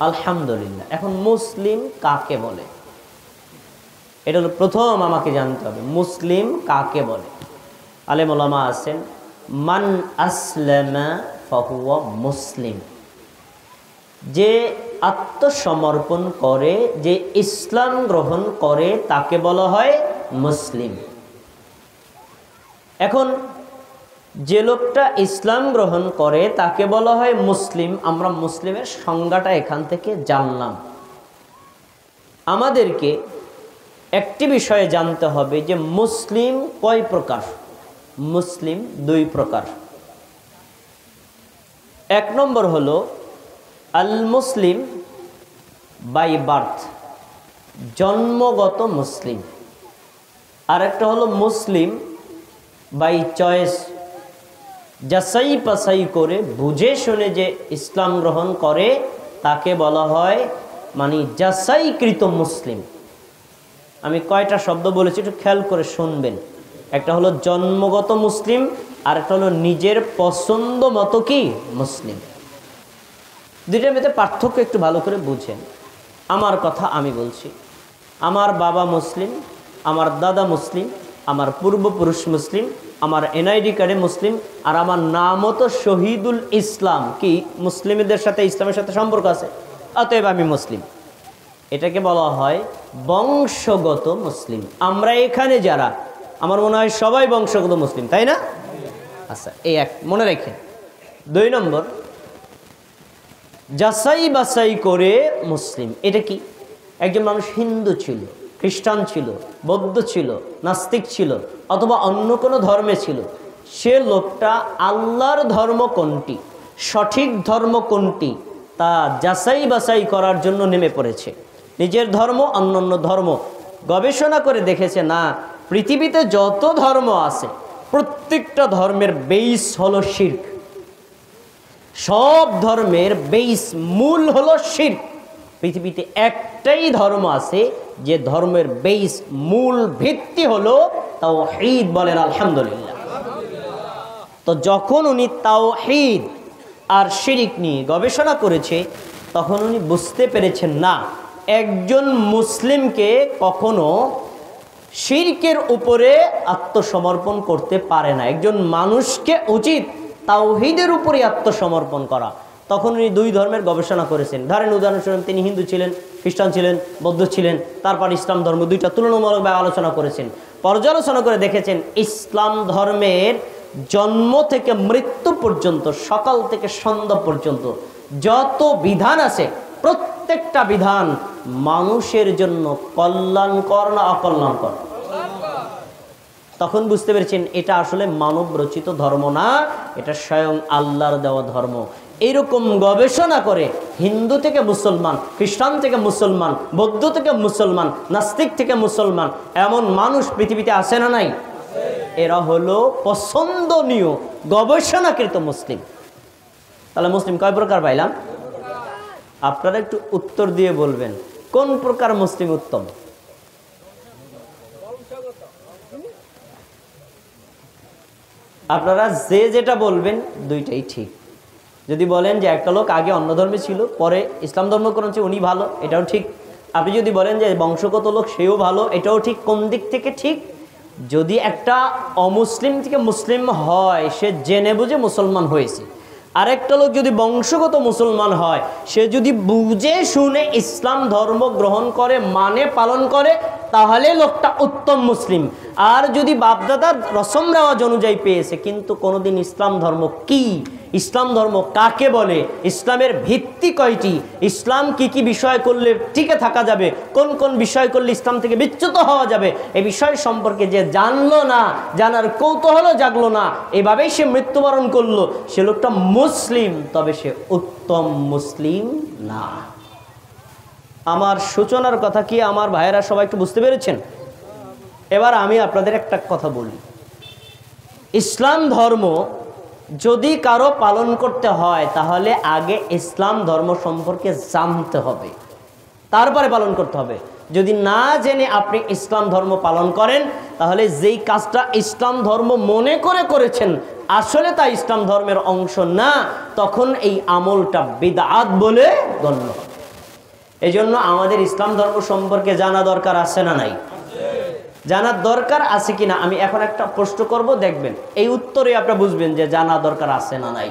আলহামদুলিল্লাহ। এখন মুসলিম কাকে বলে? এটা হলো প্রথম আমাকে জানতে হবে, মুসলিম কাকে বলে। আলেম ওলামা আছেন, মান আসলামা ফাহুয়া মুসলিম, যে আত্মসমর্পণ করে, যে ইসলাম গ্রহণ করে তাকে বলা হয় মুসলিম। এখন যে লোকটা ইসলাম গ্রহণ করে তাকে বলা হয় মুসলিম। আমরা মুসলিমের সংজ্ঞাটা এখান থেকে জানলাম। আমাদেরকে একটি বিষয়ে জানতে হবে যে মুসলিম কয় প্রকার। মুসলিম দুই প্রকার। এক নম্বর হলো আল মুসলিম বাই বার্থ, জন্মগত মুসলিম। আর একটা হলো মুসলিম বাই চয়েস, যাচাই বাছাই করে বুঝে শুনে যে ইসলাম গ্রহণ করে তাকে বলা হয় মানে যাচাইকৃত মুসলিম। আমি কয়টা শব্দ বলেছি একটু খেয়াল করে শুনবেন। একটা হলো জন্মগত মুসলিম, আর একটা হলো নিজের পছন্দ মতো কি মুসলিম। দুইটার মধ্যে পার্থক্য একটু ভালো করে বুঝেন। আমার কথা আমি বলছি, আমার বাবা মুসলিম, আমার দাদা মুসলিম, আমার পূর্বপুরুষ মুসলিম, আমার এনআইডি কার্ডে মুসলিম, আর আমার নামও তো শহীদুল ইসলাম। কি মুসলিমদের সাথে ইসলামের সাথে সম্পর্ক আছে, অতএব আমি মুসলিম। এটাকে বলা হয় বংশগত মুসলিম। আমরা এখানে যারা, আমার মনে হয় সবাই বংশগত মুসলিম, তাই না? আচ্ছা, এই এক মনে রাখেন। দুই নম্বর, যাচাই বাছাই করে মুসলিম। এটা কি? একজন মানুষ হিন্দু ছিল, খ্রিস্টান ছিল, বৌদ্ধ ছিল, নাস্তিক ছিল, অথবা অন্য কোনো ধর্মে ছিল। সে লোকটা আল্লাহর ধর্ম কোনটি, সঠিক ধর্ম কোনটি, তা যাচাই বাছাই করার জন্য নেমে পড়েছে। নিজের ধর্ম, অন্যান্য ধর্ম গবেষণা করে দেখেছে না, পৃথিবীতে যত ধর্ম আছে প্রত্যেকটা ধর্মের বেইস হলো শিরক। সব ধর্মের বেইস, মূল হলো শিরক। পৃথিবীতে একটাই ধর্ম আছে যে ধর্মের বেইস, মূল ভিত্তি হলো তাওহীদ। বলেন আলহামদুলিল্লাহ। তো যখন উনি তাওহীদ আর শিরক নিয়ে গবেষণা করেছে, তখন উনি বুঝতে পেরেছেন না, একজন মুসলিমকে কখনো শিরকের উপরে আত্মসমর্পণ করতে পারে না। একজন মানুষকে উচিত তাওহীদের উপরে আত্মসমর্পণ করা। তখন উনি দুই ধর্মের গবেষণা করেছেন। ধরেন উদাহরণস্বরূপ তিনি হিন্দু ছিলেন, খ্রিস্টান ছিলেন, বৌদ্ধ ছিলেন, তারপর ইসলাম ধর্ম, দুইটা তুলনামূলকভাবে আলোচনা করেছেন। পর্যালোচনা করে দেখেছেন ইসলাম ধর্মের জন্ম থেকে মৃত্যু পর্যন্ত, সকাল থেকে সন্ধ্যা পর্যন্ত যত বিধান আছে প্রত্যেকটা বিধান মানুষের জন্য কল্যাণকর না অকল্যাণকর। তখন বুঝতে পেরেছেন এটা আসলে মানব রচিত ধর্ম না, এটা স্বয়ং আল্লাহর দেওয়া ধর্ম। এইরকম গবেষণা করে হিন্দু থেকে মুসলমান, খ্রিস্টান থেকে মুসলমান, বৌদ্ধ থেকে মুসলমান, নাস্তিক থেকে মুসলমান, এমন মানুষ পৃথিবীতে আছে না নাই? এরা হলো পছন্দনীয় গবেষণাকৃত মুসলিম। তাহলে মুসলিম কয় প্রকার পাইলাম? আপনারা একটু উত্তর দিয়ে বলবেন কোন প্রকার মুসলিম উত্তম। আপনারা যে যেটা বলবেন দুইটাই ঠিক। যদি বলেন যে একটা লোক আগে অন্য ধর্মে ছিল, পরে ইসলাম ধর্ম করেছে, উনি ভালো, এটাও ঠিক। আপনি যদি বলেন যে বংশগত লোক, সেও ভালো, এটাও ঠিক। কোন দিক থেকে ঠিক? যদি একটা অমুসলিম থেকে মুসলিম হয়, সে জেনে বুঝে মুসলমান হয়েছে। আরেকটা লোক যদি বংশগত মুসলমান হয়, সে যদি বুঝে শুনে ইসলাম ধর্ম গ্রহণ করে, মানে পালন করে, তাহলে লোকটা উত্তম মুসলিম। আর যদি বাপদাদার রসম রেওয়াজ অনুযায়ী পেয়েছে, কিন্তু কোনোদিন ইসলাম ধর্ম কি, ইসলাম ধর্ম কাকে বলে, ইসলামের ভিত্তি কয়টি, ইসলাম কি কি বিষয় করলে টিকে থাকা যাবে, কোন কোন বিষয় করলে ইসলাম থেকে বিচ্যুত হওয়া যাবে, এই বিষয় সম্পর্কে যে জানলো না, জানার কৌতূহল জাগলো না, এভাবেই সে মৃত্যুবরণ করলো, সে লোকটা মুসলিম, তবে সে উত্তম মুসলিম না। আমার সূচনার কথা কি আমার ভাইয়েরা সবাই একটু বুঝতে পেরেছেন? এবার আমি আপনাদের একটা কথা বলি। ইসলাম ধর্ম যদি কারো পালন করতে হয়, তাহলে আগে ইসলাম ধর্ম সম্পর্কে জানতে হবে, তারপরে পালন করতে হবে। যদি না জেনে আপনি ইসলাম ধর্ম পালন করেন, তাহলে যেই কাজটা ইসলাম ধর্ম মনে করে করেছেন, আসলে তা ইসলাম ধর্মের অংশ না, তখন এই আমলটা বিদআত বলে গণ্য হবে। এই জন্য আমাদের ইসলাম ধর্ম সম্পর্কে জানা দরকার আছে না নাই? জানার দরকার আছে কিনা আমি এখন একটা প্রশ্ন করব, দেখবেন এই উত্তরে আপনারা বুঝবেন যে জানা দরকার আছে না নাই।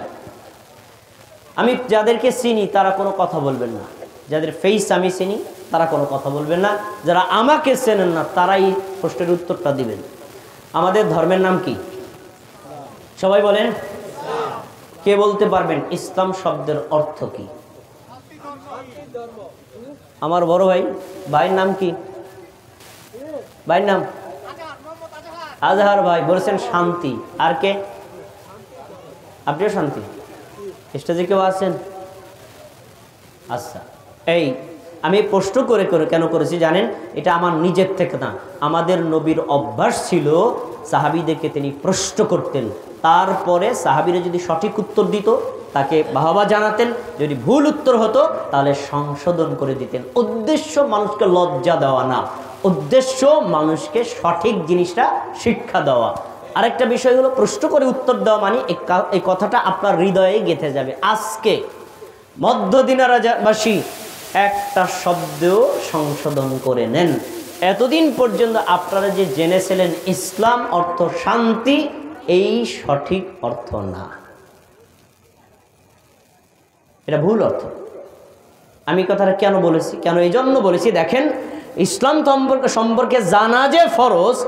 আমি যাদেরকে চিনি তারা কোনো কথা বলবেন না, যাদের ফেস আমি চিনি তারা কোনো কথা বলবেন না, যারা আমাকে চেনেন না তারাই প্রশ্নের উত্তরটা দিবেন। আমাদের ধর্মের নাম কি? সবাই বলেন। কে বলতে পারবেন ইসলাম শব্দের অর্থ কি? আমার বড় ভাই, ভাইয়ের নাম কি? ভাইয়ের নাম আজহার ভাই বলেছেন শান্তি। আর কে? আপনিও শান্তি? স্টেজে কেউ আছেন? আচ্ছা, এই আমি প্রশ্ন করে করে কেন করেছি জানেন? এটা আমার নিজের থেকে না, আমাদের নবীর অভ্যাস ছিল সাহাবীদেরকে তিনি প্রশ্ন করতেন, তারপরে সাহাবীরা যদি সঠিক উত্তর দিত তাকে বাহবা জানাতেন, যদি ভুল উত্তর হতো তাহলে সংশোধন করে দিতেন। উদ্দেশ্য মানুষকে লজ্জা দেওয়া না, উদ্দেশ্য মানুষকে সঠিক জিনিসটা শিক্ষা দেওয়া। আরেকটা বিষয় হলো প্রশ্ন করে উত্তর দেওয়া মানে এই কথাটা আপনার হৃদয়ে গেঁথে যাবে। আজকে মধ্য দিনারাবাসী একটা শব্দ সংশোধন করে নেন। এতদিন পর্যন্ত আপনারা যে জেনেছিলেন ইসলাম অর্থ শান্তি, এই সঠিক অর্থ না, এটা ভুল অর্থ। আমি কথাটা কেন বলেছি, কেন এই জন্য বলেছি, দেখেন ইসলাম সম্পর্কে জানা যে ফরজ,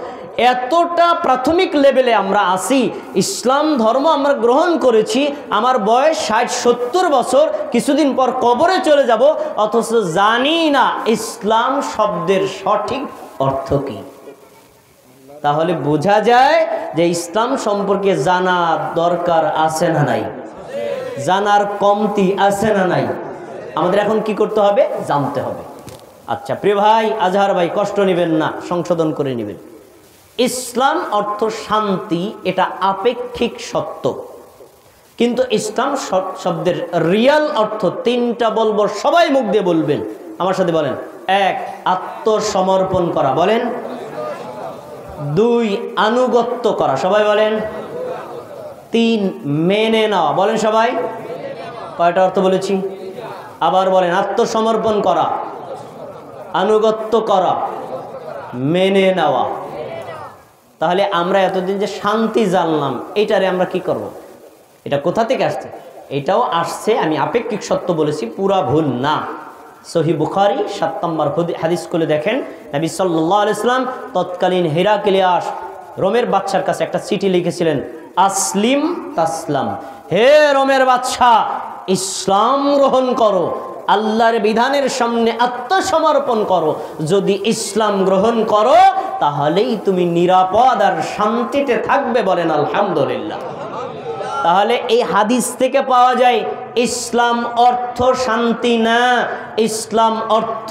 এতটা প্রাথমিক লেভেলে আমরা আসি। ইসলাম ধর্ম আমরা গ্রহণ করেছি, আমার বয়স 60-70 বছর, কিছুদিন পর কবরে চলে যাব, অথচ জানি না ইসলাম শব্দের সঠিক অর্থ কি। তাহলে বোঝা যায় যে ইসলাম সম্পর্কে জানা দরকার আছে না নাই? জানার কমতি আছে না নাই? আমাদের এখন কি করতে হবে? জানতে হবে। আচ্ছা প্রিয় ভাই আজহার ভাই, কষ্ট নেবেন না, সংশোধন করে নেবেন। ইসলাম অর্থ শান্তি, এটা আপেক্ষিক সত্য, কিন্তু ইসলাম শব্দের রিয়াল অর্থ তিনটা বলবো, সবাই মুখ দিয়ে বলবেন, আমার সাথে বলেন। 1, আত্মসমর্পণ করা, বলেন। 2, আনুগত্য করা, সবাই বলেন। 3, মেনে নেওয়া, বলেন সবাই। কয়টা অর্থ বলেছি? আবার বলেন। আত্মসমর্পণ করা, আনুগত্য করা, মেনে নেওয়া। তাহলে আমরা এতদিন যে শান্তি জানলাম, এটারে আমরা কি করব? এটা কোথা থেকে আসছে? এটাও আসছে, আমি আপেক্ষিক সত্য বলেছি, পুরা ভুল না। সহিহ বুখারী 7 নম্বর হাদিস খুলে দেখেন, নবী সাল্লাল্লাহু আলাইহি ওয়াসাল্লাম তৎকালীন হেরাক্লিয়াস রোমের বাদশার কাছে একটা চিঠি লিখেছিলেন, আসলিম তাসলাম, হে রোমের বাদশা ইসলাম গ্রহণ করো, আল্লাহর বিধানের সামনে আত্মসমর্পণ করো। যদি ইসলাম গ্রহণ করো তাহলেই তুমি নিরাপদ আর শান্তিতে থাকবে, বলেন আলহামদুলিল্লাহ। তাহলে এই হাদিস থেকে পাওয়া যায় ইসলাম অর্থ শান্তি না, ইসলাম অর্থ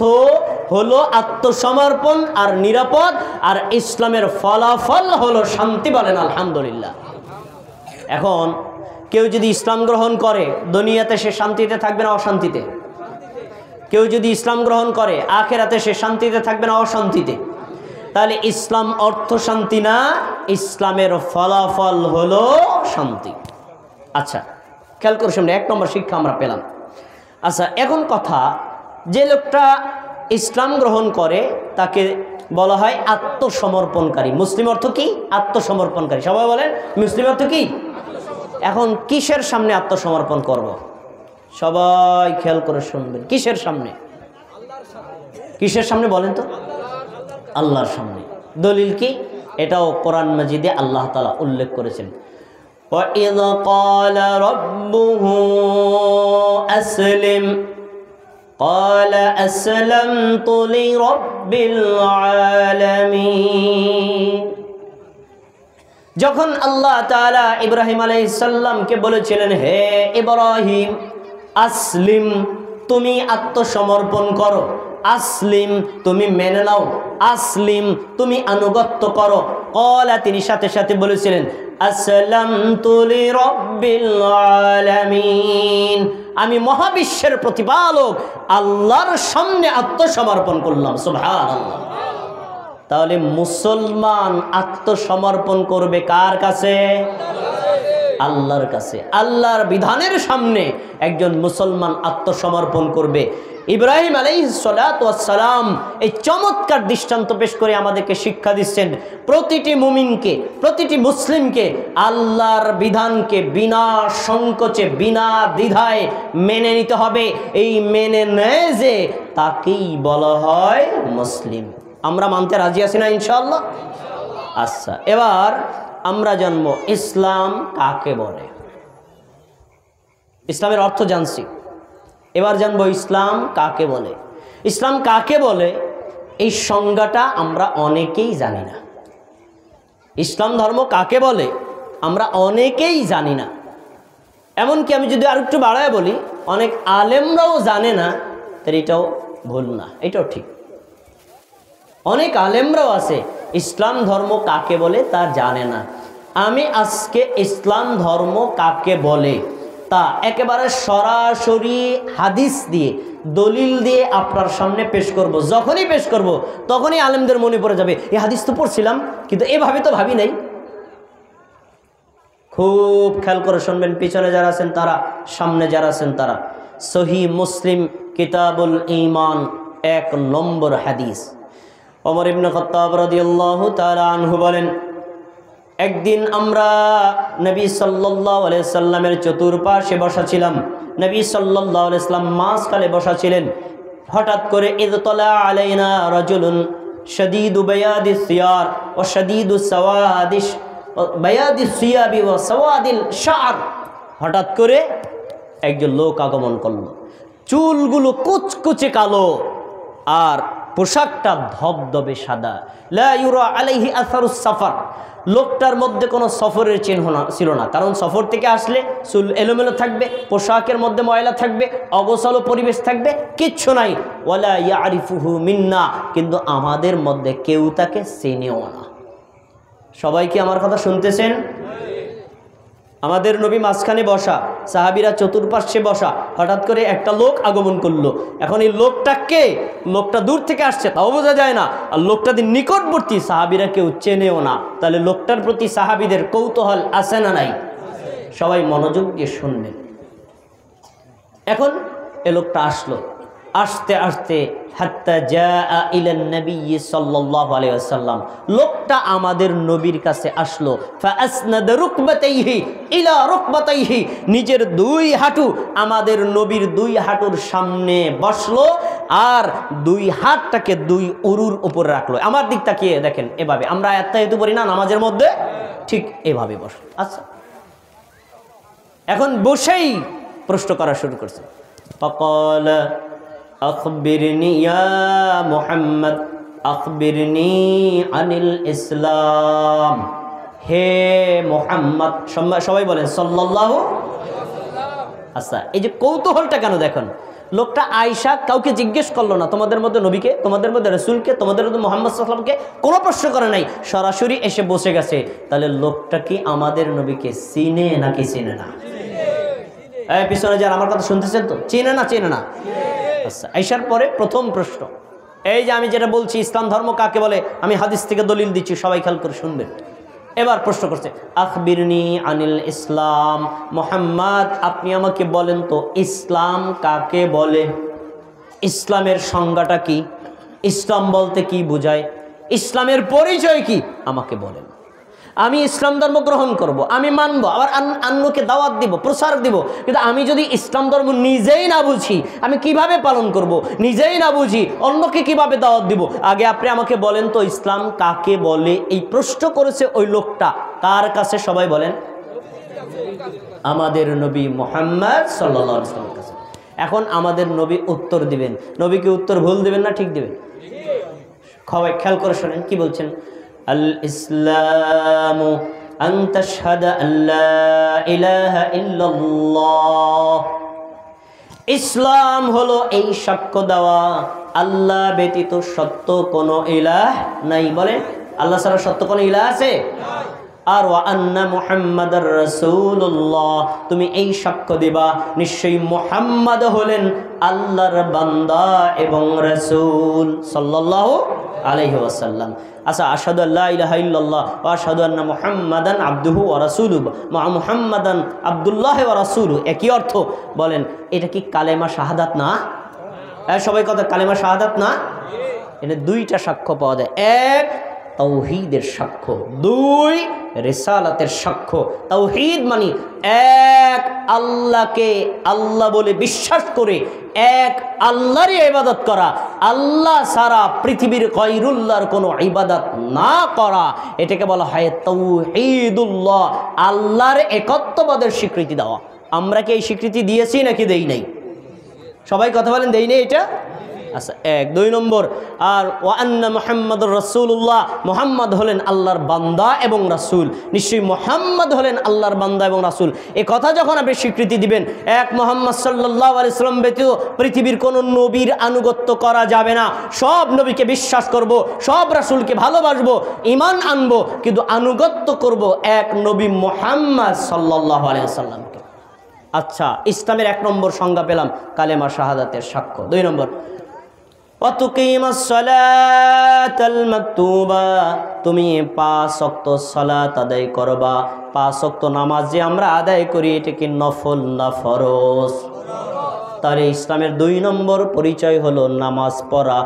হলো আত্মসমর্পণ আর নিরাপদ, আর ইসলামের ফলাফল হলো শান্তি, বলেন আলহামদুলিল্লাহ। এখন কেউ যদি ইসলাম গ্রহণ করে দুনিয়াতে সে শান্তিতে থাকবে না অশান্তিতে? কেউ যদি ইসলাম গ্রহণ করে আখিরাতে সে শান্তিতে থাকবে না অশান্তিতে? তাহলে ইসলাম অর্থ শান্তি না, ইসলামের ফলাফল হলো শান্তি। আচ্ছা খেয়াল করে শুনলে 1 নম্বর শিক্ষা আমরা পেলাম। আচ্ছা এখন কথা, যে লোকটা ইসলাম গ্রহণ করে তাকে বলা হয় আত্মসমর্পণকারী। মুসলিম অর্থ কি? আত্মসমর্পণকারী। সবাই বলেন মুসলিম অর্থ কি? এখন কিসের সামনে আত্মসমর্পণ করব? সবাই খেয়াল করে শুনবেন। কিসের সামনে? কিসের সামনে বলেন তো? আল্লাহর সামনে। দলিল কি? এটাও কোরআন মাজিদে আল্লাহ তাআলা উল্লেখ করেছেন, وَإِذْ قَالَ رَبُّهُ أَسْلِمْ قَالَ أَسْلَمْتُ لِرَبِّ الْعَالَمِينَ। যখন আল্লাহ তাআলা ইব্রাহিম আলাইহিস সালামকে বলেছিলেন, হে ইব্রাহিম আসলিম, তুমি আত্মসমর্পণ করো, আসলিম তুমি মেনে নাও, আসলিম তুমি আনুগত্য করো। ক্বালা তিনি সাথে সাথে বলেছিলেন আসলামতু লিরাব্বিল আলামিন, আমি মহাবিশ্বের প্রতিপালক আল্লাহর সামনে আত্মসমর্পণ করলাম। সুবহানাল্লাহ। তাহলে মুসলমান আত্মসমর্পণ করবে কার কাছে? আল্লাহর কাছে। আল্লাহর বিধানের সামনে একজন মুসলমান আত্মসমর্পণ করবে। ইব্রাহিম আলাইহিস সালাতু ওয়াস সালাম এই চমৎকার দৃষ্টান্ত পেশ করে আমাদেরকে শিক্ষা দিচ্ছেন, প্রতিটি মুমিনকে, প্রতিটি মুসলিমকে আল্লাহর বিধানকে বিনা সংকোচে, বিনা দ্বিধায় মেনে নিতে হবে। এই মেনে নেয় যে তাকেই বলা হয় মুসলিম। আমরা মানতে রাজি আছি না ইনশাআল্লাহ? আচ্ছা, এবার আমরা জানবো ইসলাম কাকে বলে। ইসলামের অর্থ জানছি, এবার জানবো ইসলাম কাকে বলে। ইসলাম কাকে বলে এই সংজ্ঞাটা আমরা অনেকেই জানি না। ইসলাম ধর্ম কাকে বলে আমরা অনেকেই জানি না। এমনকি আমি যদি আর একটু বাড়ায় বলি, অনেক আলেমরাও জানে না, তাহলে এটাও ভুল না, এটাও ঠিক। অনেক আলেমরাও আছে ইসলাম ধর্ম কাকে বলে তা জানে না। আমি আজকে ইসলাম ধর্ম কাকে বলে তা একেবারে সরাসরি হাদিস দিয়ে, দলিল দিয়ে আপনার সামনে পেশ করব। যখনই পেশ করব তখনই আলেমদের মনে পড়ে যাবে, এই হাদিস তো পড়ছিলাম কিন্তু এভাবে তো ভাবি নাই। খুব খেয়াল করে শুনবেন, পিছনে যারা আছেন তারা, সামনে যারা আছেন তারা। সহিহ মুসলিম কিতাবুল ঈমান 1 নম্বর হাদিস। ওমর ইবনে খাত্তাব রাদিয়াল্লাহু তাআলা আনহু বলেন, একদিন আমরা নবী সাল্লাল্লাহু আলাইহি সাল্লামের চতুর্পাশে বসা ছিলাম। নবী সাল্লাল্লাহু আলাইহি সাল্লাম মাঝখানে বসা ছিলেন। হঠাৎ করে ইযতালা আলাইনা রাজুলুন শাদীদু বায়াদিস সিয়ার ওয়া শাদীদু সাওয়াদিস বায়াদিস সিয়াবি ওয়া সাওয়াদিল শা'r। হঠাৎ করে একজন লোক আগমন করলো, চুলগুলো কুচকুচে কালো আর পোশাকটা ধবধবে সাদা। লা ইউরা আলাইহি আসারুস সাফার। লোকটার মধ্যে কোনো সফরের চিহ্ন ছিল না, কারণ সফর থেকে আসলে চুল এলোমেলো থাকবে, পোশাকের মধ্যে ময়লা থাকবে, অগোছালো পরিবেশ থাকবে, কিচ্ছু নাই। ওয়ালা ইয়ারিফুহু মিন্না, কিন্তু আমাদের মধ্যে কেউ তাকে চেনেও না। সবাই কি আমার কথা শুনতেছেন? আমাদের নবী মাঝখানে বসা, সাহাবীরা চতুর্পার্শ্বে বসা, হঠাৎ করে একটা লোক আগমন করলো। এখন এই লোকটা কে? লোকটা দূর থেকে আসছে তাও বোঝা যায় না, আর লোকটাদের নিকটবর্তী, সাহাবীরা কেউ চেনেও না। তাহলে লোকটার প্রতি সাহাবীদের কৌতূহল আছে না নাই? সবাই মনোযোগ দিয়ে শুনবেন। এখন এ লোকটা আসলো, আসতে আসতে হাত্তা জাআ ইলান নবী সাল্লাল্লাহু আলাইহি ওয়াসাল্লাম, লোকটা আমাদের নবীর কাছে আসলো। ফাআসনাদা রুকবাতাইহি ইলা রুকবাতাইহি, নিজের 2 হাঁটু আমাদের নবীর 2 হাঁটুর সামনে বসলো আর 2 হাতটাকে 2 উরুর উপর রাখলো। আমার দিক তাকিয়ে দেখেন, এভাবে আমরা আয়াতটা পড়ি না নামাজের মধ্যে, ঠিক এভাবে বসলো। আচ্ছা, এখন বসেই প্রশ্ন করা শুরু করছে। فقال أخبرني يا محمد أخبرني عن الإسلام। হে মোহাম্মদ, সবাই বলেন সাল্লাল্লাহু। আচ্ছা, এই যে কৌতূহলটা কেন দেখেন, লোকটা আয়েশা কাউকে জিজ্ঞেস করলো না, তোমাদের মধ্যে নবীকে, তোমাদের মধ্যে রাসূলকে, তোমাদের মধ্যে মুহাম্মদ সাল্লাল্লাহু আলাইহি ওয়াসাল্লামকে কোনো প্রশ্ন করে নাই, সরাসরি এসে বসে গেছে। তাহলে লোকটা কি আমাদের নবীকে চিনে নাকি চিনে না? পিছনে যারা আমার কথা শুনতেছেন তো, চেনে না? চেনে না। আচ্ছা, আয়েশার পরে প্রথম প্রশ্ন, এই যে আমি যেটা বলছি ইসলাম ধর্ম কাকে বলে, আমি হাদিস থেকে দলিল দিচ্ছি, সবাই খেয়াল করে শুনবেন। এবার প্রশ্ন করছে, আখবিরনি আনিল ইসলাম, মুহাম্মদ আপনি আমাকে বলেন তো ইসলাম কাকে বলে? ইসলামের সংজ্ঞাটা কি? ইসলাম বলতে কি বোঝায়? ইসলামের পরিচয় কি? আমাকে বলেন। আমি ইসলাম ধর্ম গ্রহণ করব, আমি মানব, আবার অন্যকে দাওয়াত দিব, প্রসার দিব, কিন্তু আমি যদি ইসলাম ধর্ম নিজেই না বুঝি আমি কিভাবে পালন করব? নিজেই না বুঝি অন্যকে কিভাবে দাওয়াত দিব? আগে আপনি আমাকে বলেন তো ইসলাম কাকে বলে? এই প্রশ্ন করেছে ওই লোকটা কার কাছে? সবাই বলেন, আমাদের নবী মুহাম্মদ সাল্লাল্লাহু আলাইহি ওয়াসাল্লামের কাছে। এখন আমাদের নবী উত্তর দিবেন, নবী কি উত্তর ভুল দিবেন না ঠিক দিবেন? সবাই খেয়াল করে শোনেন কি বলছেন। আল ইসলামু আন তাশহাদা আল্লা ইলাহা ইল্লাল্লাহ। ইসলাম হলো এই সাক্ষ্য দেওয়া আল্লাহ ব্যতীত সত্য কোনো ইলাহ নাই। বলে, আল্লাহ ছাড়া সত্য কোনো ইলাহ আছে? আর ওয়া আন্না মুহাম্মাদার রাসূলুল্লাহ, তুমি এই সাক্ষ্য দিবা নিশ্চয়ই মুহাম্মদ হলেন আল্লাহর বান্দা এবং রাসূল সাল্লাল্লাহু আলাইহি ওয়াসাল্লাম। আচ্ছা, আশহাদু আল্লা ইলাহা ইল্লাল্লাহ ওয়া আশহাদু আন্না মুহাম্মাদান আবদুহু ওয়া রাসূলুহু, মুহাম্মাদান আব্দুল্লাহ ওয়া রাসূলুহু একই অর্থ। বলেন এটা কি কালেমা শাহাদাত না? সবাই কথা কালেমা শাহাদাত না? এটা দুইটা সাক্ষ্য পাওয়া যায়, এক তাওহীদের সাক্ষ্য, দুই রিসালাতের সাক্ষ্য। তাওহীদ মানে এক আল্লাহকে আল্লাহ বলে বিশ্বাস করে এক আল্লাহরই ইবাদত করা, আল্লাহ ছাড়া পৃথিবীর গায়রুল্লাহর কোনো ইবাদত না করা, এটাকে বলা হয় তাওহীদুল্লাহ, আল্লাহর একত্ববাদের স্বীকৃতি দেওয়া। আমরা কি এই স্বীকৃতি দিয়েছি নাকি দেই নাই? সবাই কথা বলেন দেই নাই এটা? আচ্ছা, এক। দুই নম্বর, আর ওয়া আন্না মুহাম্মাদুর রাসূলুল্লাহ, মুহাম্মদ হলেন আল্লাহর বান্দা এবং রাসূল, নিশ্চয়ই মুহাম্মদ হলেন আল্লাহর বান্দা এবং রাসূল। এই কথা যখন আপনি স্বীকৃতি দিবেন, এক মুহাম্মদ সাল্লাল্লাহু আলাইহি ওয়াসাল্লাম ব্যতীত পৃথিবীর কোনো নবীর আনুগত্য করা যাবে না। সব নবীকে বিশ্বাস করব, সব রাসূলকে ভালোবাসবো, ঈমান আনবো, কিন্তু আনুগত্য করব এক নবী মুহাম্মদ সাল্লাল্লাহু আলাইহি ওয়াসাল্লামকে। আচ্ছা, ইসলামের এক নম্বর সংজ্ঞা পেলাম কালেমা শাহাদাতের সাক্ষ্য। দুই নম্বর, ওয়াতুকিমাস সালাতাল মাকতুবা, তুমি 5 ওয়াক্ত সালাত আদায় করবা। 5 ওয়াক্ত নামাজ যে আমরা আদায় করি এটা কি নফল না ফরজ? তাহলে ইসলামের 2 নম্বর পরিচয় হলো নামাজ পড়া।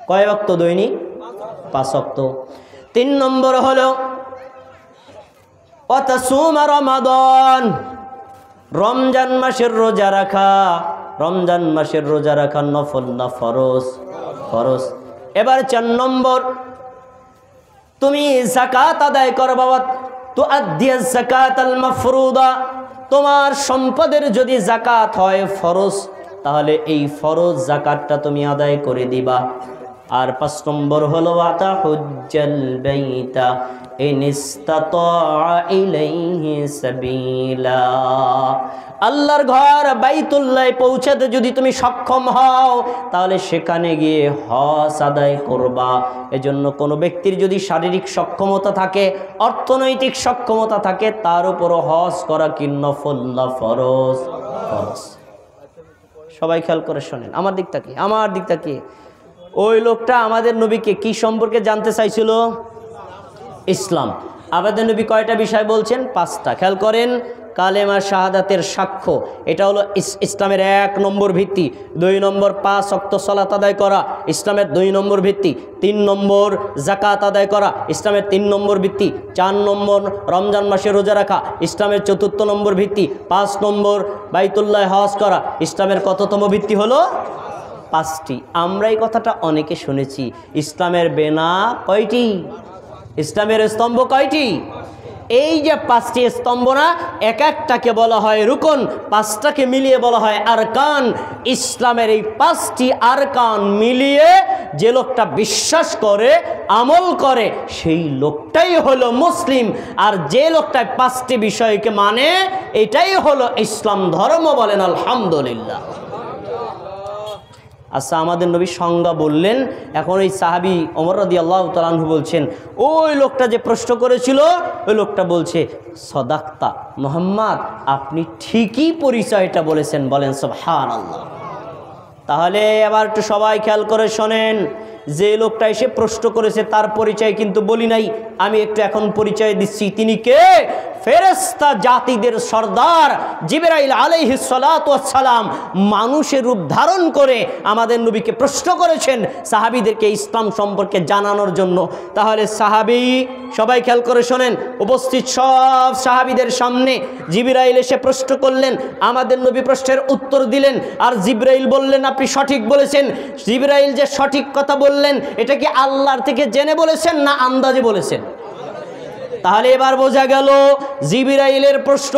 কয় ওয়াক্ত দৈনিক? 5 ওয়াক্ত। 3 নম্বর হলো ওয়াতাসুমা রমাদান, রমজান মাসের রোজা রাখা। রমজান মাসের রোজা রাখা নফল না ফরজ? ফরজ। এবার 4 নম্বর, তুমি যাকাত আদায় করবা, তুআদ্দিয়াজ যাকাতাল মাফরুদা, তোমার সম্পদের যদি যাকাত হয় ফরজ, তাহলে এই ফরজ যাকাতটা তুমি আদায় করে দিবা। আর 5 নম্বর হলো ওয়াতা হুজ্জাল বাইতা ইন ইসতাতা ইলাইহি সাবিলা, আল্লাহর ঘর বাইতুল্লাহ পৌঁছাতে যদি তুমি সক্ষম হও তাহলে সেখানে গিয়ে হজ আদায় করবা। এজন্য কোনো ব্যক্তির যদি শারীরিক সক্ষমতা থাকে, অর্থনৈতিক সক্ষমতা থাকে, তার উপরও হজ করা কি নফল না ফরজ? ফরজ। সবাই খেয়াল করে শোনেন, আমার দিকটা কি, আমার দিকটা কি। ওই লোকটা আমাদের নবীকে কি সম্পর্কে জানতে চাইছিল? ইসলাম। আমাদের নবী কয়টা বিষয় বলছেন? 5টা। খেয়াল করেন, কালেমা শাহাদাতের সাক্ষ্য, এটা হলো ইসলামের 1 নম্বর ভিত্তি। 2 নম্বর 5 ওয়াক্ত সালাত আদায় করা, ইসলামের 2 নম্বর ভিত্তি। 3 নম্বর যাকাত আদায় করা, ইসলামের 3 নম্বর ভিত্তি। 4 নম্বর রমজান মাসে রোজা রাখা, ইসলামের 4র্থ নম্বর ভিত্তি। 5 নম্বর বাইতুল্লাহ হজ করা, ইসলামের কততম ভিত্তি হলো? 5টি। আমরা এই কথাটা অনেকে শুনেছি। ইসলামের বেনা কয়টি? ইসলামের স্তম্ভ কয়টি? এই যে 5টি স্তম্ভ না, এক একটাকে বলা হয় রুকন, 5টাকে মিলিয়ে বলা হয় আরকান। ইসলামের এই 5টি আরকান মিলিয়ে যে লোকটা বিশ্বাস করে, আমল করে, সেই লোকটাই হলো মুসলিম। আর যে লোকটা 5টি বিষয়কে মানে, এটাই হলো ইসলাম ধর্ম। বলেন আলহামদুলিল্লাহ। আচ্ছা, আমাদের নবী সংজ্ঞা বললেন। এখন এই সাহাবী ওমর রাদিয়াল্লাহু তাআলা আনহু বলছেন, ওই লোকটা যে প্রশ্ন করেছিল, ওই লোকটা বলছে, সাদাক্তা মুহাম্মদ, আপনি ঠিকই পরিচয়টা বলেছেন। বলেন সুবহানাল্লাহ। তাহলে এবার একটু সবাই খেয়াল করে শোনেন, যে লোকটা এসে প্রশ্ন করেছে তার পরিচয় কিন্তু বলি নাই, আমি একটু এখন পরিচয় দিচ্ছি। তিনি কে? ফেরেশতা জাতিদের সর্দার জিবরাইল আলাইহিস সালাতু ওয়াস সালাম মানুষের রূপ ধারণ করে আমাদের নবীকে প্রশ্ন করেছেন সাহাবীদেরকে ইসলাম সম্পর্কে জানানোর জন্য। তাহলে সাহাবী, সবাই খেয়াল করে শোনেন, উপস্থিত সব সাহাবীদের সামনে জিবরাইল এসে প্রশ্ন করলেন, আমাদের নবী প্রশ্নের উত্তর দিলেন, আর জিবরাইল বললেন আপনি সঠিক বলেছেন। জিবরাইল যে সঠিক কথা বললেন, এটা কি আল্লাহর থেকে জেনে বলেছেন না আন্দাজে বলেছেন? তাহলে এবার বোঝা গেল জিবরাইলের প্রশ্ন,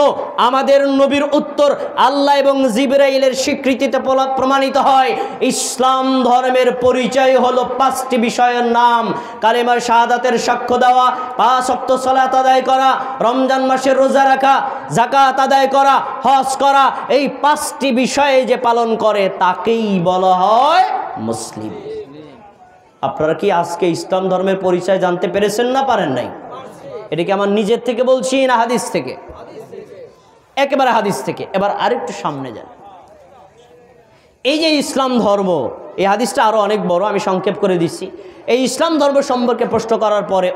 আমাদের নবীর উত্তর, আল্লাহ এবং জিবরাইলের স্বীকৃতিতে প্রমাণিত হয় ইসলাম ধর্মের পরিচয় হলো 5টি বিষয়ের নাম। কালেমার শাহাদাতের সাক্ষ্য দেওয়া, 5 ওয়াক্ত সালাত আদায় করা, রমজান মাসের রোজা রাখা, যাকাত আদায় করা, হজ করা। এই 5টি বিষয়ে যে পালন করে তাকেই বলা হয় মুসলিম। আপনারা কি আজকে ইসলাম ধর্মের পরিচয় জানতে পেরেছেন না পারেন নাই? এটা কি আমার নিজের থেকে বলছি না হাদিস থেকে? একেবারে হাদিস থেকে। এবার আরেকটু সামনে যান। এই যে ইসলাম ধর্ম, এই হাদিসটা আরো অনেক বড়, আমি সংক্ষেপ করে দিচ্ছি। এই ইসলাম ধর্ম সম্পর্কে প্রশ্ন করার পরে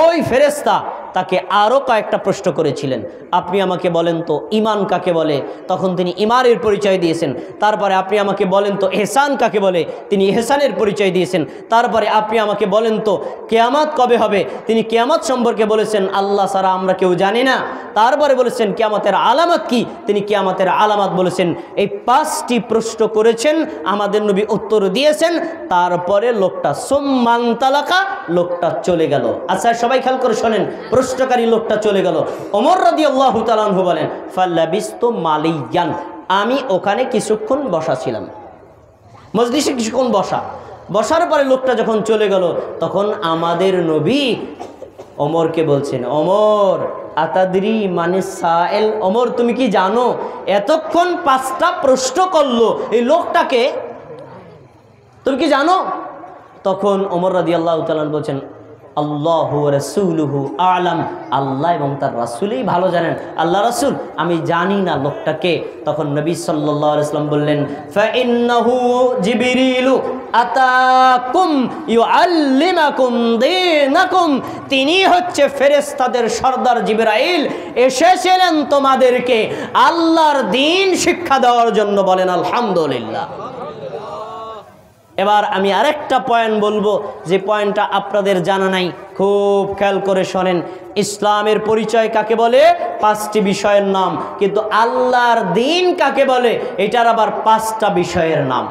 ওই ফেরেশতা তাকে আরও কয়েকটা প্রশ্ন করেছিলেন, আপনি আমাকে বলেন তো ঈমান কাকে বলে? তখন তিনি ঈমানের পরিচয় দিয়েছেন। তারপরে আপনি আমাকে বলেন তো ইহসান কাকে বলে? তিনি ইহসানের পরিচয় দিয়েছেন। তারপরে আপনি আমাকে বলেন তো কিয়ামত কবে হবে? তিনি কিয়ামত সম্পর্কে বলেছেন আল্লাহ ছাড়া আমরা কেউ জানি না। তারপরে বলেছেন কিয়ামতের আলামত কি? তিনি কিয়ামতের আলামত বলেছেন। এই 5টি প্রশ্ন করেছেন, আমাদের নবী উত্তর দিয়েছেন। তারপরে লোকটা সুম্মান তালাকা, লোকটা চলে গেল। আচ্ছা সবাই খেয়াল করে শোনেন, প্রশ্নকারী লোকটা চলে গেল। ওমর রাদিয়াল্লাহু তাআলা আনহু বলেন ফাল্লাবিস্তু মালিয়ান, আমি ওখানে কিছুক্ষণ বসা ছিলাম, মজলিসে কিছুক্ষণ বসার পরে লোকটা যখন চলে গেল, তখন আমাদের নবী ওমরকে বলছেন, ওমর আতাদরি মানে সায়েল, ওমর তুমি কি জানো এতক্ষণ 5টা প্রশ্ন করলো এই লোকটাকে, তুমি কি জানো? তখন ওমর রাদিয়াল্লাহু তাআলা বলছেন আল্লাহু ওয়া রাসূলুহু আ'লাম, আল্লাহ এবং তার রাসূলই ভালো জানেন। আল্লাহ রাসূল আমি জানি না লোকটাকে। তখন নবী সাল্লাল্লাহু আলাইহি ওয়াসাল্লাম বললেন ফাইন্নাহু জিবরিলু আতাকুম ইউআল্লিমাকুম দীনাকুম, তিনি হচ্ছে ফেরেশতাদের সর্দার জিবরাইল, এসেছিলেন তোমাদেরকে আল্লাহর দ্বীন শিক্ষা দেওয়ার জন্য। বলেন আলহামদুলিল্লাহ। এবার আমি আরেকটা পয়েন্ট বলবো, যে পয়েন্টটা আপনাদের জানা নাই, খুব খেয়াল করে শোনেন। ইসলামের পরিচয় কাকে বলে? 5টি বিষয়ের নাম, কিন্তু আল্লাহর দ্বীন কাকে বলে? এটার আবার 5টা বিষয়ের নাম।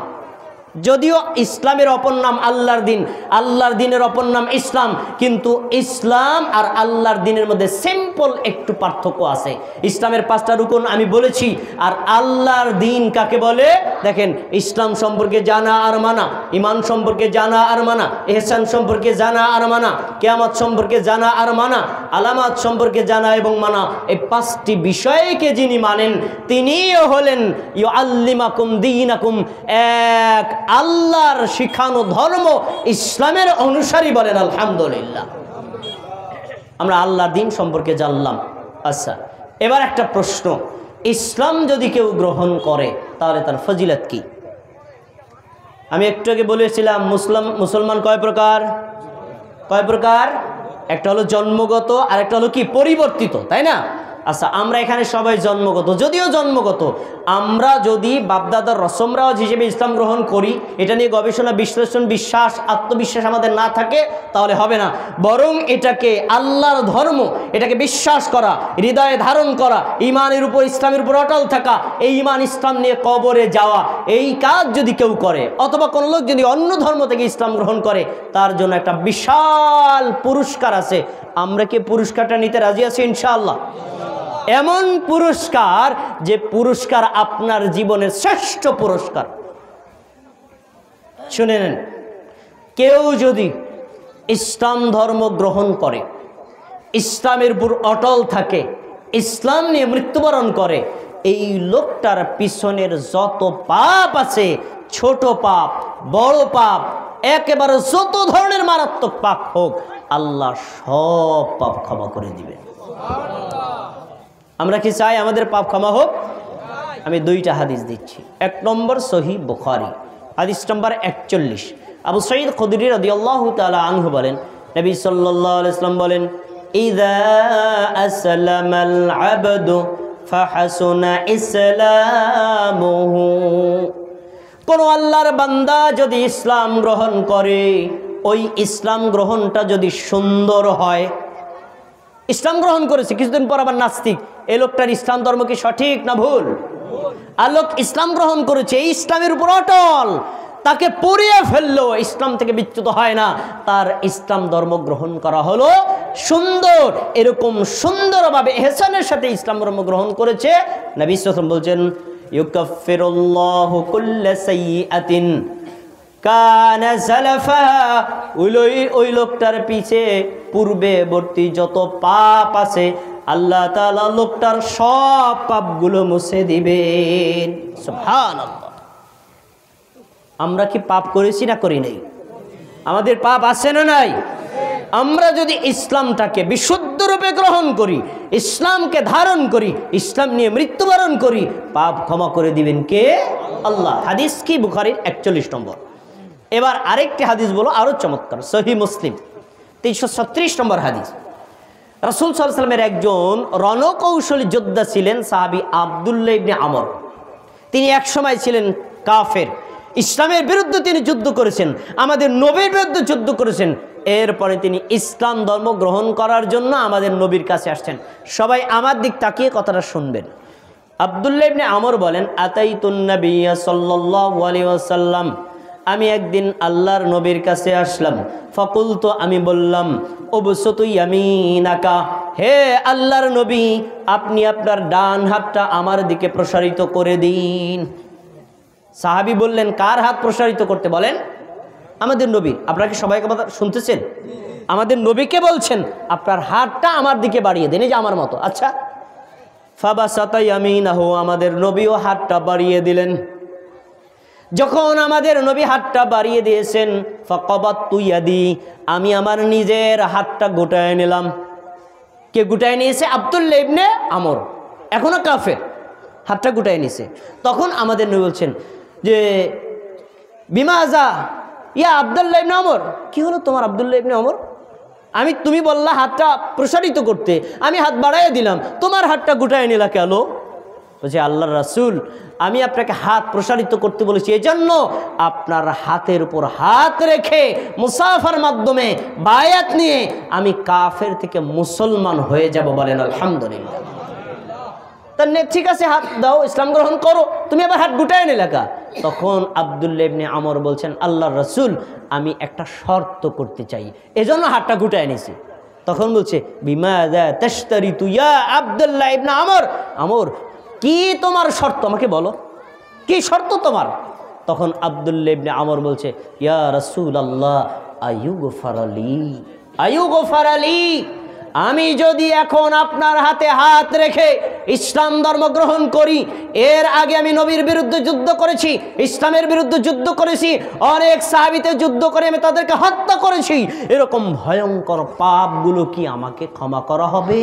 যদিও ইসলামের অপর নাম আল্লাহর দ্বীন, আল্লাহর দ্বীনের অপর নাম ইসলাম, কিন্তু ইসলাম আর আল্লাহর দ্বীনের মধ্যে সিম্পল একটু পার্থক্য আছে। ইসলামের 5টা রুকন আমি বলেছি, আর আল্লাহর দ্বীন কাকে বলে? দেখেন, ইসলাম সম্পর্কে জানা আর মানা, ঈমান সম্পর্কে জানা আর মানা, ইহসান সম্পর্কে জানা আর মানা, কিয়ামত সম্পর্কে জানা আর মানা, আলামাত সম্পর্কে জানা এবং মানা, এই 5টি বিষয়কে যিনি মানেন তিনিও হলেন ইউআল্লিমাকুম দীনাকুম, এক আল্লাহর শিখানো ধর্ম ইসলামের অনুসারী। বলেন আলহামদুলিল্লাহ। আমরা আল্লাহর দ্বীন সম্পর্কে জানলাম। আচ্ছা এবার একটা প্রশ্ন, ইসলাম যদি কেউ গ্রহণ করে তাহলে তার ফজিলত কি? আমি একটু আগে বলেছিলাম মুসলমান কয় প্রকার? একটা হলো জন্মগত, আর একটা হলো কি পরিবর্তিত, তাই না? আচ্ছা আমরা এখানে সবাই জন্মগত, যদিও জন্মগত আমরা যদি বাপদাদার রসম রেওয়াজ হিসেবে ইসলাম গ্রহণ করি, এটা নিয়ে গবেষণা বিশ্লেষণ বিশ্বাস আত্মবিশ্বাস আমাদের না থাকে তাহলে হবে না। বরং এটাকে আল্লাহর ধর্ম, এটাকে বিশ্বাস করা, হৃদয়ে ধারণ করা, ইমানের উপর ইসলামের উপর অটল থাকা, এই ইমান ইসলাম নিয়ে কবরে যাওয়া, এই কাজ যদি কেউ করে, অথবা কোনো লোক যদি অন্য ধর্ম থেকে ইসলাম গ্রহণ করে, তার জন্য একটা বিশাল পুরস্কার আছে। আমরা কি পুরস্কারটা নিতে রাজি আছি ইনশাআল্লাহ? এমন পুরস্কার যে পুরস্কার আপনার জীবনের শ্রেষ্ঠ পুরস্কার। শুনে নেন, কেউ যদি ইসলাম ধর্ম গ্রহণ করে, ইসলামের উপর অটল থাকে, ইসলাম নিয়ে মৃত্যুবরণ করে, এই লোকটার পিছনের যত পাপ আছে, ছোট পাপ বড় পাপ, একেবারে যত ধরনের মারাত্মক পাপ হোক, আল্লাহ সব পাপ ক্ষমা করে দিবেন। আমরা কি চাই আমাদের পাপ ক্ষমা হোক? আমি 2টা হাদিস দিচ্ছি। 1 নম্বর সহিহ বুখারী, হাদিস নম্বর 41। আবু সাঈদ খুদরি রাদিয়াল্লাহু তাআলা আনহু বলেন, নবী সাল্লাল্লাহু আলাইহি ওয়াসাল্লাম বলেন, ইযা আসলামাল আবদু ফাহাসুনা ইসলামুহু, কোন আল্লাহর বান্দা যদি ইসলাম গ্রহণ করে, ওই ইসলাম গ্রহণটা যদি সুন্দর হয়, ইসলাম গ্রহণ করেছে কিছুদিন পর আবার নাস্তিক, এই লোকটার ইসলাম ধর্ম কি সঠিক না ভুল? আর লোক ইসলাম গ্রহণ করেছে, এই ইসলামের উপর অটল, তাকে পুড়িয়ে ফেললো, ইসলাম থেকে বিচ্যুত হয় না, তার ইসলাম ধর্ম গ্রহণ করা হলো সুন্দর। এরকম সুন্দরভাবে ইহসানের সাথে ইসলাম ধর্ম গ্রহণ করেছে। নবী সাল্লাল্লাহু আলাইহি ওয়াসাল্লাম বলছেন, ইউকাফিরুল্লাহু কুল্লা সাইয়্যাতিন কানা সালাফা, ওই লোকটার পিছে পূর্ববর্তী যত পাপ আছে আল্লাহ তাআলা লোকটার সব পাপগুলো মুছে দিবেন। সুবহানাল্লাহ। আমরা কি পাপ করেছি না করি নাই? আমাদের পাপ আছে না নাই? আমরা যদি ইসলামটাকে বিশুদ্ধ রূপে গ্রহণ করি, ইসলামকে ধারণ করি, ইসলাম নিয়ে মৃত্যুবরণ করি, পাপ ক্ষমা করে দিবেন কে? আল্লাহ। হাদিস কি? বুখারীর 41 নম্বর। এবার আরেকটি হাদিস বলো, আরো চমৎকার, সহিহ মুসলিম 336 নম্বর হাদিস। রাসূল সাল্লাল্লাহু আলাইহি ওয়াসাল্লামের একজন রণকৌশলী যোদ্ধা ছিলেন সাহাবী আব্দুল্লাহ ইবনে আমর। তিনি একসময় ছিলেন কাফের, ইসলামের বিরুদ্ধে তিনি যুদ্ধ করেছেন, আমাদের নবীর বিরুদ্ধে যুদ্ধ করেছেন। এরপরে তিনি ইসলাম ধর্ম গ্রহণ করার জন্য আমাদের নবীর কাছে আসছেন। সবাই আমার দিক তাকিয়ে কথাটা শুনবেন। আব্দুল্লাহ ইবনে আমর বলেন, আতাইতুন নবিয়্য সাল্লাল্লাহু আলাইহি ওয়াসাল্লাম, আমি একদিন আল্লাহর নবীর কাছে আসলাম। ফাকুলতু, আমি বললাম, উবসুতু ইয়ামিনাকা, হে আল্লাহর নবী, আপনি আপনার ডান হাতটা আমার দিকে প্রসারিত করে দিন। সাহাবী বললেন, কার হাত প্রসারিত করতে? বলেন, আমাদের নবী। আপনারা কি সবাই কথা শুনতেছেন? আমাদের নবীকে বলছেন আপনার হাতটা আমার দিকে বাড়িয়ে দেন, এই যে আমার মতো। আচ্ছা, ফাবাসাতা ইয়ামিনাহু, আমাদের নবীও হাতটা বাড়িয়ে দিলেন। যখন আমাদের নবী হাতটা বাড়িয়ে দিয়েছেন, ফাকাবাতু ইয়াদি, আমি আমার নিজের হাতটা গোটায় নিলাম। কে গুটায় নিয়েছে? আব্দুল্লাহ ইবনে আমর, এখনো কাফের, হাতটা গুটায় নিয়েছে। তখন আমাদের নবী বলছেন যে, বিমাজা ইয়া আব্দুল্লাহ ইবনে আমর, কি হলো তোমার আব্দুল্লাহ ইবনে আমর? তুমি বললা হাতটা প্রসারিত করতে, আমি হাত বাড়াইয়া দিলাম, তোমার হাতটা গুটায় নিলা কেন? বলছে, আল্লাহর রাসূল, আমি আপনাকে হাত প্রসারিত করতে বলেছি, এজন্য আপনার হাতের উপর হাত রেখে মুসাফার মাধ্যমে বায়াত নিয়ে আমি কাফের থেকে মুসলমান হয়ে যাব। বলেন আলহামদুলিল্লাহ। তাহলে ঠিক আছে, হাত দাও, ইসলাম গ্রহণ করো, তুমি আবার হাত গুটায় নিলে কা? তখন আব্দুল্লাহ ইবনে আমর বলছেন, আল্লাহর রাসূল, আমি একটা শর্ত করতে চাই, এজন্য হাতটা গুটায় নিছি। তখন বলছে, বিমাযা তাশতারিতু ইয়া আব্দুল্লাহ ইবনে আমর, আমর কি তোমার শর্ত, আমাকে বলো, কি শর্ত তোমার? তখন আব্দুল্লাহ ইবনে আমর বলছে, ইয়া রাসূলুল্লাহ, আয়ুগফারালি, আয়ুগফারালি, আমি যদি এখন আপনার হাতে হাত রেখে ইসলাম ধর্ম গ্রহণ করি, এর আগে আমি নবীর বিরুদ্ধে যুদ্ধ করেছি, ইসলামের বিরুদ্ধে যুদ্ধ করেছি, অনেক সাহাবীতে যুদ্ধ করে আমি তাদেরকে হত্যা করেছি, এরকম ভয়ঙ্কর পাপগুলো কি আমাকে ক্ষমা করা হবে?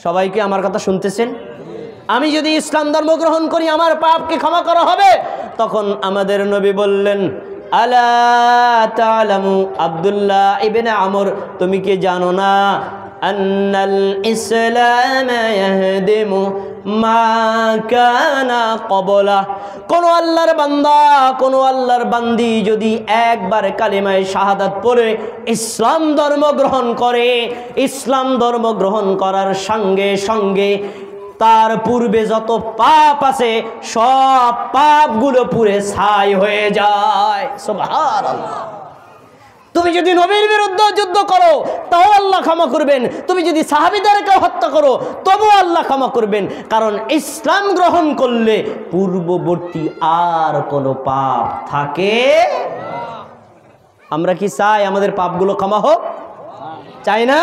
সবাইকে আমার কথা শুনতেছেন? আমি যদি ইসলাম ধর্ম গ্রহণ করি আমার পাপকে ক্ষমা করা হবে? তখন আমাদের নবী বললেন, আলা তা'লামু, আব্দুল্লাহ ইবনে আমর, তুমি কি জানো না, আন্নাল ইসলাম ইয়াহদিমু মা কানা ক্বাবলা, কোন আল্লাহর বান্দা, কোন আল্লাহর বান্দি যদি একবার কালিমায়ে শাহাদাত পড়ে ইসলাম ধর্ম গ্রহণ করে, ইসলাম ধর্ম গ্রহণ করার সঙ্গে সঙ্গে তার পূর্বে যত পাপ আছে সব পাপগুলো পুরে ছাই হয়ে যায়। সুবহানাল্লাহ। তুমি যদি নবীর বিরুদ্ধে যুদ্ধ করো তাও আল্লাহ ক্ষমা করবেন, তুমি যদি সাহাবীদেরকে হত্যা করো তবুও আল্লাহ ক্ষমা করবেন, কারণ ইসলাম গ্রহণ করলে পূর্ববর্তী আর কোনো পাপ থাকে না। আমরা কি চাই আমাদের পাপগুলো ক্ষমা হোক? চাই না?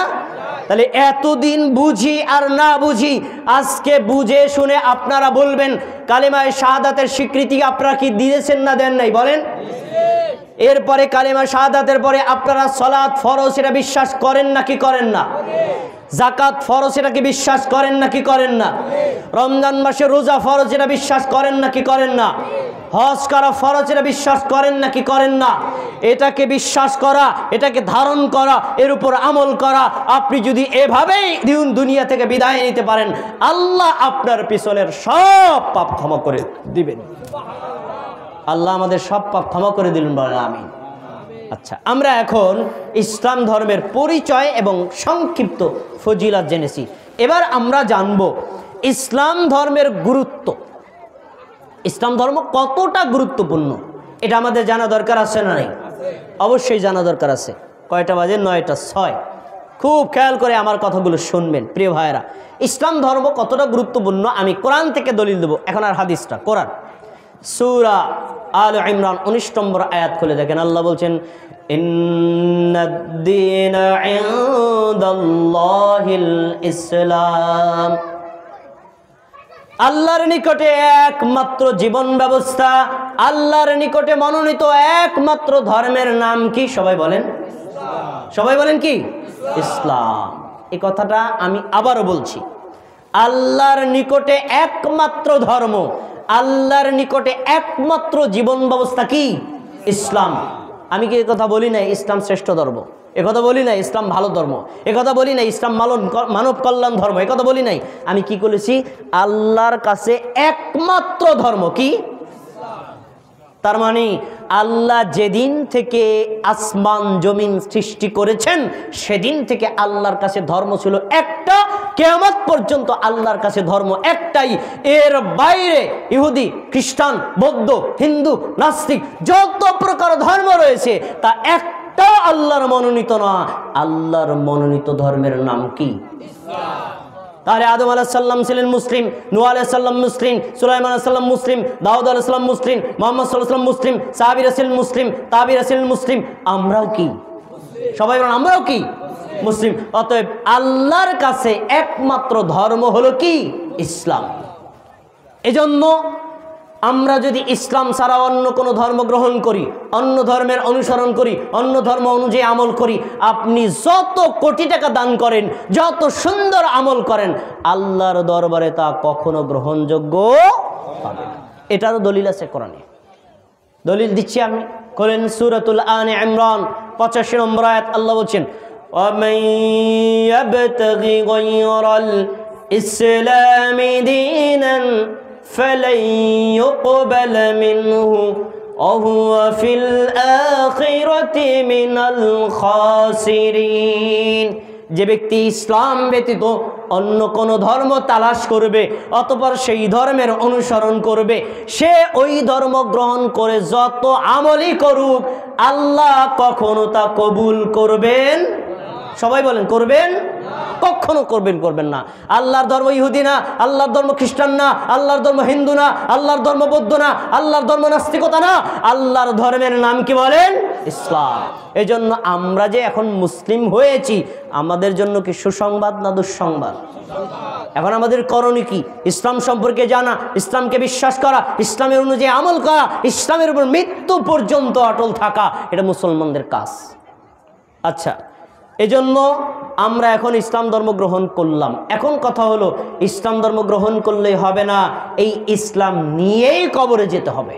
তাহলে এতদিন বুঝি আর না বুঝি, আজকে বুঝে শুনে আপনারা বলবেন কালেমায়ে শাহাদাতের স্বীকৃতি আপনারা কি দিয়েছেন না দেন নাই? বলেন। এরপরে কালেমা শাহাদাতের পরে আপনারা সালাত ফরজ এটা বিশ্বাস করেন নাকি করেন না? যাকাত ফরজ এটাকে বিশ্বাস করেন নাকি করেন না? রমজান মাসে রোজা ফরজ এটা বিশ্বাস করেন নাকি করেন না? হজ করা ফরজ এটা বিশ্বাস করেন নাকি করেন না? এটাকে বিশ্বাস করা, এটাকে ধারণ করা, এর উপর আমল করা, আপনি যদি এভাবেই দুনিয়া থেকে বিদায় নিতে পারেন, আল্লাহ আপনার পিছনের সব পাপ ক্ষমা করে দিবেন। আল্লাহ আমাদের সব পাপ ক্ষমা করে দিলেন, বলেন আমিন। আচ্ছা, আমরা এখন ইসলাম ধর্মের পরিচয় এবং সংক্ষিপ্ত ফজিলত জেনেছি। এবার আমরা জানব ইসলাম ধর্মের গুরুত্ব। ইসলাম ধর্ম কতটা গুরুত্বপূর্ণ এটা আমাদের জানা দরকার আছে না নাই? অবশ্যই জানা দরকার আছে। কয়টা বাজে? 9টা 6। খুব খেয়াল করে আমার কথাগুলো শুনবেন প্রিয় ভাইয়েরা। ইসলাম ধর্ম কতটা গুরুত্বপূর্ণ আমি কোরআন থেকে দলিল দেব। এখন আর হাদিসটা, কোরআন সূরা আলে ইমরান 19 নম্বর আয়াত খুলে দেখেন, আল্লাহ বলছেন, ইন্নাদ-দীনা ইনদাল্লাহিল ইসলাম, আল্লাহর নিকটে একমাত্র জীবন ব্যবস্থা, আল্লাহর নিকটে মনোনীত একমাত্র ধর্মের নাম কি? সবাই বলেন। সবাই বলেন কি? ইসলাম। এই কথাটা আমি আবারও বলছি, আল্লাহর নিকটে একমাত্র ধর্ম, আল্লাহর নিকটে একমাত্র জীবন ব্যবস্থা কি? ইসলাম। আমি কি কথা বলি না ইসলাম শ্রেষ্ঠ ধর্ম? একথা বলি নাই ইসলাম ভালো ধর্ম, একথা বলি নাই ইসলাম মানব কল্যাণ ধর্ম, একথা বলি নাই। আমি কি করেছি? আল্লাহর কাছে একমাত্র ধর্ম কি? তার মানে আল্লাহ যেদিন থেকে আসমান জমিন সৃষ্টি করেছেন সেদিন থেকে আল্লাহর কাছে ধর্ম ছিল একটা, কিয়ামত পর্যন্ত আল্লাহর কাছে ধর্ম একটাই। এর বাইরে ইহুদি, খ্রিস্টান, বৌদ্ধ, হিন্দু, নাস্তিক যত প্রকার ধর্ম রয়েছে তা একটাও আল্লাহর মনোনীত না। আল্লাহর মনোনীত ধর্মের নাম কি? ইসলাম। তাহলে আদম আলাইহিস সালাম ছিলেন মুসলিম, নূহ আলাইহিস সালাম মুসলিম, সুলাইমান আলাইহিস সালাম মুসলিম, দাউদ আলাইহিস সালাম মুসলিম, মুহাম্মদ সাল্লাল্লাহু আলাইহি ওয়াসাল্লাম মুসলিম, সাহাবীরা ছিলেন মুসলিম, তাবিঈরা ছিলেন মুসলিম। আমরাও কি? সবাই বলেন আমরাও কি? মুসলিম। অতএব আল্লাহর কাছে একমাত্র ধর্ম হলো কি? ইসলাম। এজন্য আমরা যদি ইসলাম ছাড়া অন্য কোনো ধর্ম গ্রহণ করি, অন্য ধর্মের অনুসরণ করি, অন্য ধর্ম অনুযায়ী আমল করি, আপনি যত কোটি টাকা দান করেন, যত সুন্দর আমল করেন, আল্লাহর দরবারে তা কখনো গ্রহণযোগ্য হবে না। এটারও দলিল আছে কোরআনে। দলিল দিচ্ছি আমি, করেন সূরাতুল আলে ইমরান 85 নম্বর আয়াত। আল্লাহ বলছেন, ওয়ামান ইয়াবতাগি গায়রাল ইসলামি দীনান فلن يقبل منه وهو في الآخرة من الخاسرين। যে ব্যক্তি ইসলাম ব্যতীত অন্য কোন ধর্ম তালাশ করবে অতঃপর সেই ধর্মের অনুসরণ করবে, সে ওই ধর্ম গ্রহণ করে যত আমলই করুক আল্লাহ কখনো তা কবুল করবেন। সবাই বলেন করবেন? কখনো করবেন না। আল্লাহর ধর্ম ইহুদি না, আল্লাহর ধর্ম খ্রিস্টান না, আল্লাহর ধর্ম হিন্দু না, আল্লাহর ধর্ম বৌদ্ধ না, আল্লাহর ধর্ম নাস্তিকতা না, আল্লাহর ধর্মের নাম কি বলেন? ইসলাম। এজন্য আমরা যে এখন মুসলিম হয়েছি আমাদের জন্য কি সুসংবাদ না দুঃসংবাদ? এখন আমাদের করণীয় কি? ইসলাম সম্পর্কে জানা, ইসলামকে বিশ্বাস করা, ইসলামের অনুযায়ী আমল করা, ইসলামের উপর মৃত্যু পর্যন্ত অটল থাকা, এটা মুসলমানদের কাজ। আচ্ছা, এজন্য আমরা এখন ইসলাম ধর্ম গ্রহণ করলাম। এখন কথা হলো ইসলাম ধর্ম গ্রহণ করলেই হবে না, এই ইসলাম নিয়েই কবরে যেতে হবে।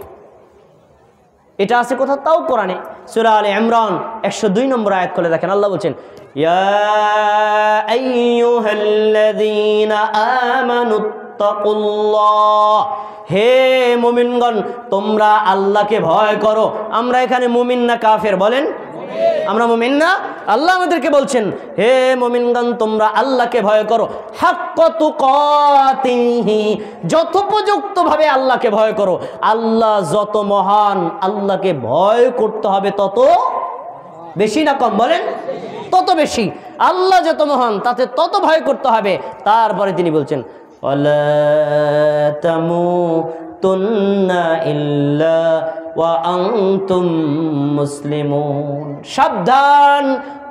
এটা আছে কোথাও? তাও কোরআনে সূরা আলে ইমরান 102 নম্বর আয়াত খুলে দেখেন। আল্লাহ বলছেন, ইয়া আইয়ুহাল্লাযীনা আমানুত্তাকুল্লাহ, হে মুমিনগণ তোমরা আল্লাহকে ভয় করো। আমরা এখানে মুমিন না কাফের? বলেন আমরা মুমিন না? আল্লাহ আমাদেরকে বলছেন, হে মুমিনগণ তোমরা আল্লাহকে ভয় করো, হাক্কা তুকাতিহি, যথোপযুক্ত ভাবে আল্লাহকে ভয় করো। আল্লাহ যত মহান, আল্লাহকে ভয় করতে হবে তত বেশি না কম? বলেন তত বেশি। আল্লাহ যত মহান তাতে তত ভয় করতে হবে। তারপরে তিনি বলছেন, ওয়ালা তামুতুন্না ইল্লা ওয়া আনতুম মুসলিমুন, সাবধান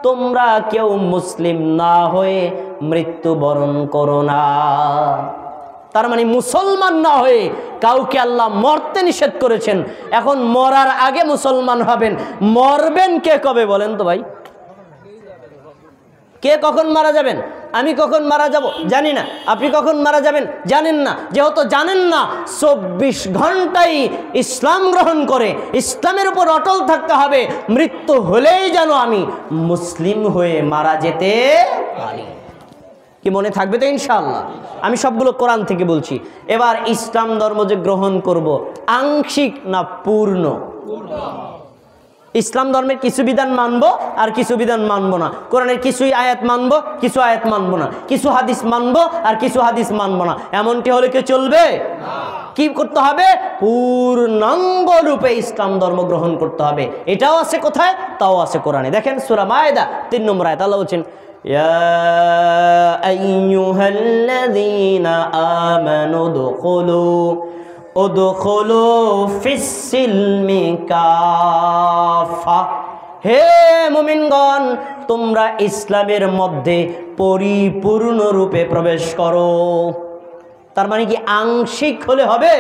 তোমরা কেউ মুসলিম না হয়ে মৃত্যুবরণ করো না। তার মানে মুসলমান না হয়ে কাউকে আল্লাহ মরতে নিষেধ করেছেন। এখন মরার আগে মুসলমান হবেন, মরবেন কে কবে বলেন তো ভাই? কে কখন মারা যাবেন? আমি কখন মারা যাব জানি না, আপনি কখন মারা যাবেন জানেন না। যেহেতু জানেন না, 24 ঘন্টাই ইসলাম গ্রহণ করে ইসলামের উপর অটল থাকতে হবে। মৃত্যু হলেই যেন আমি মুসলিম হয়ে মারা যেতে পারি। কি মনে থাকবে তো ইনশাআল্লাহ? আমি সবগুলো কোরআন থেকে বলছি। এবার ইসলাম ধর্ম যে গ্রহণ করব, আংশিক না পূর্ণ? ইসলাম ধর্মের কিছু বিধান মানবো আর কিছু বিধান মানবো না। কোরআনের কিছুই আয়াত মানবো, কিছু আয়াত মানবো না। কিছু হাদিস মানবো আর কিছু হাদিস মানবো না। এমনটি হলে কি চলবে? কি করতে হবে? পূর্ণাঙ্গ রূপে ইসলাম ধর্ম গ্রহণ করতে হবে। এটাও আছে কোথায়? তাও আছে কোরআনে। দেখেন সূরা মায়েদা 3 নম্বর আয়াত। আল্লাহ বলছেন, ইয়া আইয়ুহাল্লাযীনা আমানু উদখুলু ফিস-সিলমি কাফা, হে মুমিনগণ তোমরা ইসলামের মধ্যে পরিপূর্ণ রূপে প্রবেশ করো। তার মানে কি আংশিক হলে হবে?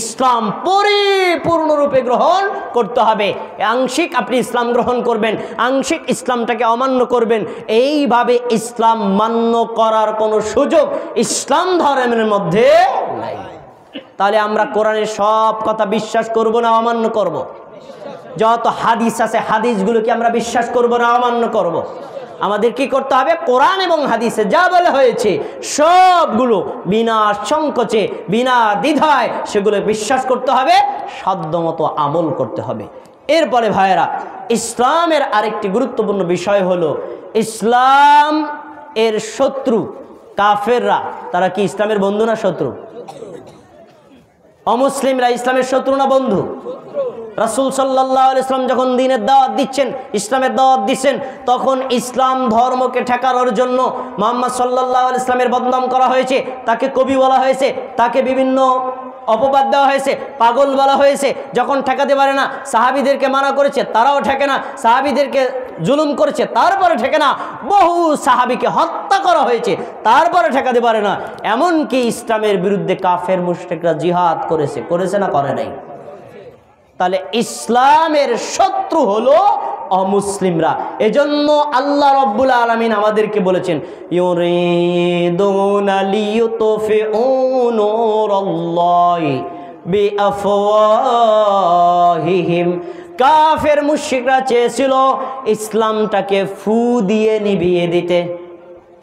ইসলাম পরিপূর্ণরূপে গ্রহণ করতে হবে। আংশিক আপনি ইসলাম গ্রহণ করবেন, আংশিক ইসলামটাকে অমান্য করবেন, এইভাবে ইসলাম মান্য করার কোনো সুযোগ ইসলাম ধর্মের মধ্যে নাই। তাহলে আমরা কোরআনের সব কথা বিশ্বাস করব না অমান্য করব? যত হাদিস আছে হাদিসগুলোকে আমরা বিশ্বাস করব না অমান্য করব? আমাদের কি করতে হবে? কোরআন এবং হাদিসে যা বলা হয়েছে সবগুলো বিনা সংকোচে বিনা দ্বিধায় সেগুলো বিশ্বাস করতে হবে, সাধ্যমতো আমল করতে হবে। এরপরে ভাইয়েরা, ইসলামের আরেকটি গুরুত্বপূর্ণ বিষয় হলো ইসলাম এর শত্রু কাফেররা। তারা কি ইসলামের বন্ধু না শত্রু? অমুসলিমরা ইসলামের শত্রু না বন্ধু? রাসূল সাল্লাল্লাহু আলাইহি ওয়াসাল্লাম যখন দ্বীনের দাওয়াত দিচ্ছেন, ইসলামের দাওয়াত দিচ্ছেন, তখন ইসলাম ধর্মকে ঠেকানোর জন্য মুহাম্মদ সাল্লাল্লাহু আলাইহি ওয়াসাল্লামের বদনাম করা হয়েছে, তাকে কবি বলা হয়েছে, তাকে বিভিন্ন অপবাদ দেওয়া হয়েছে, পাগল বলা হয়েছে। যখন ঠেকাতে পারে না, সাহাবীদেরকে মানা করেছে, তারাও ঠেকে না, সাহাবীদেরকে জুলুম করেছে, তারপরে ঠেকে না, বহু সাহাবীকে হত্যা করা হয়েছে, তারপরে ঠেকাতে পারে না। এমনকি ইসলামের বিরুদ্ধে কাফের মুশরিকরা জিহাদ করেছে না করে নাই? তাহলে ইসলামের শত্রু হলো অমুসলিমরা। এজন্য আল্লাহ রাব্বুল আলামিন আমাদেরকে বলেছেন, ইউরিদুনা লিয়ুতফিউ নূরাল্লাহি বিআফওয়াহিহিম। কাফের মুশরিকরা চেয়েছিল ইসলামটাকে ফু দিয়ে নিভিয়ে দিতে।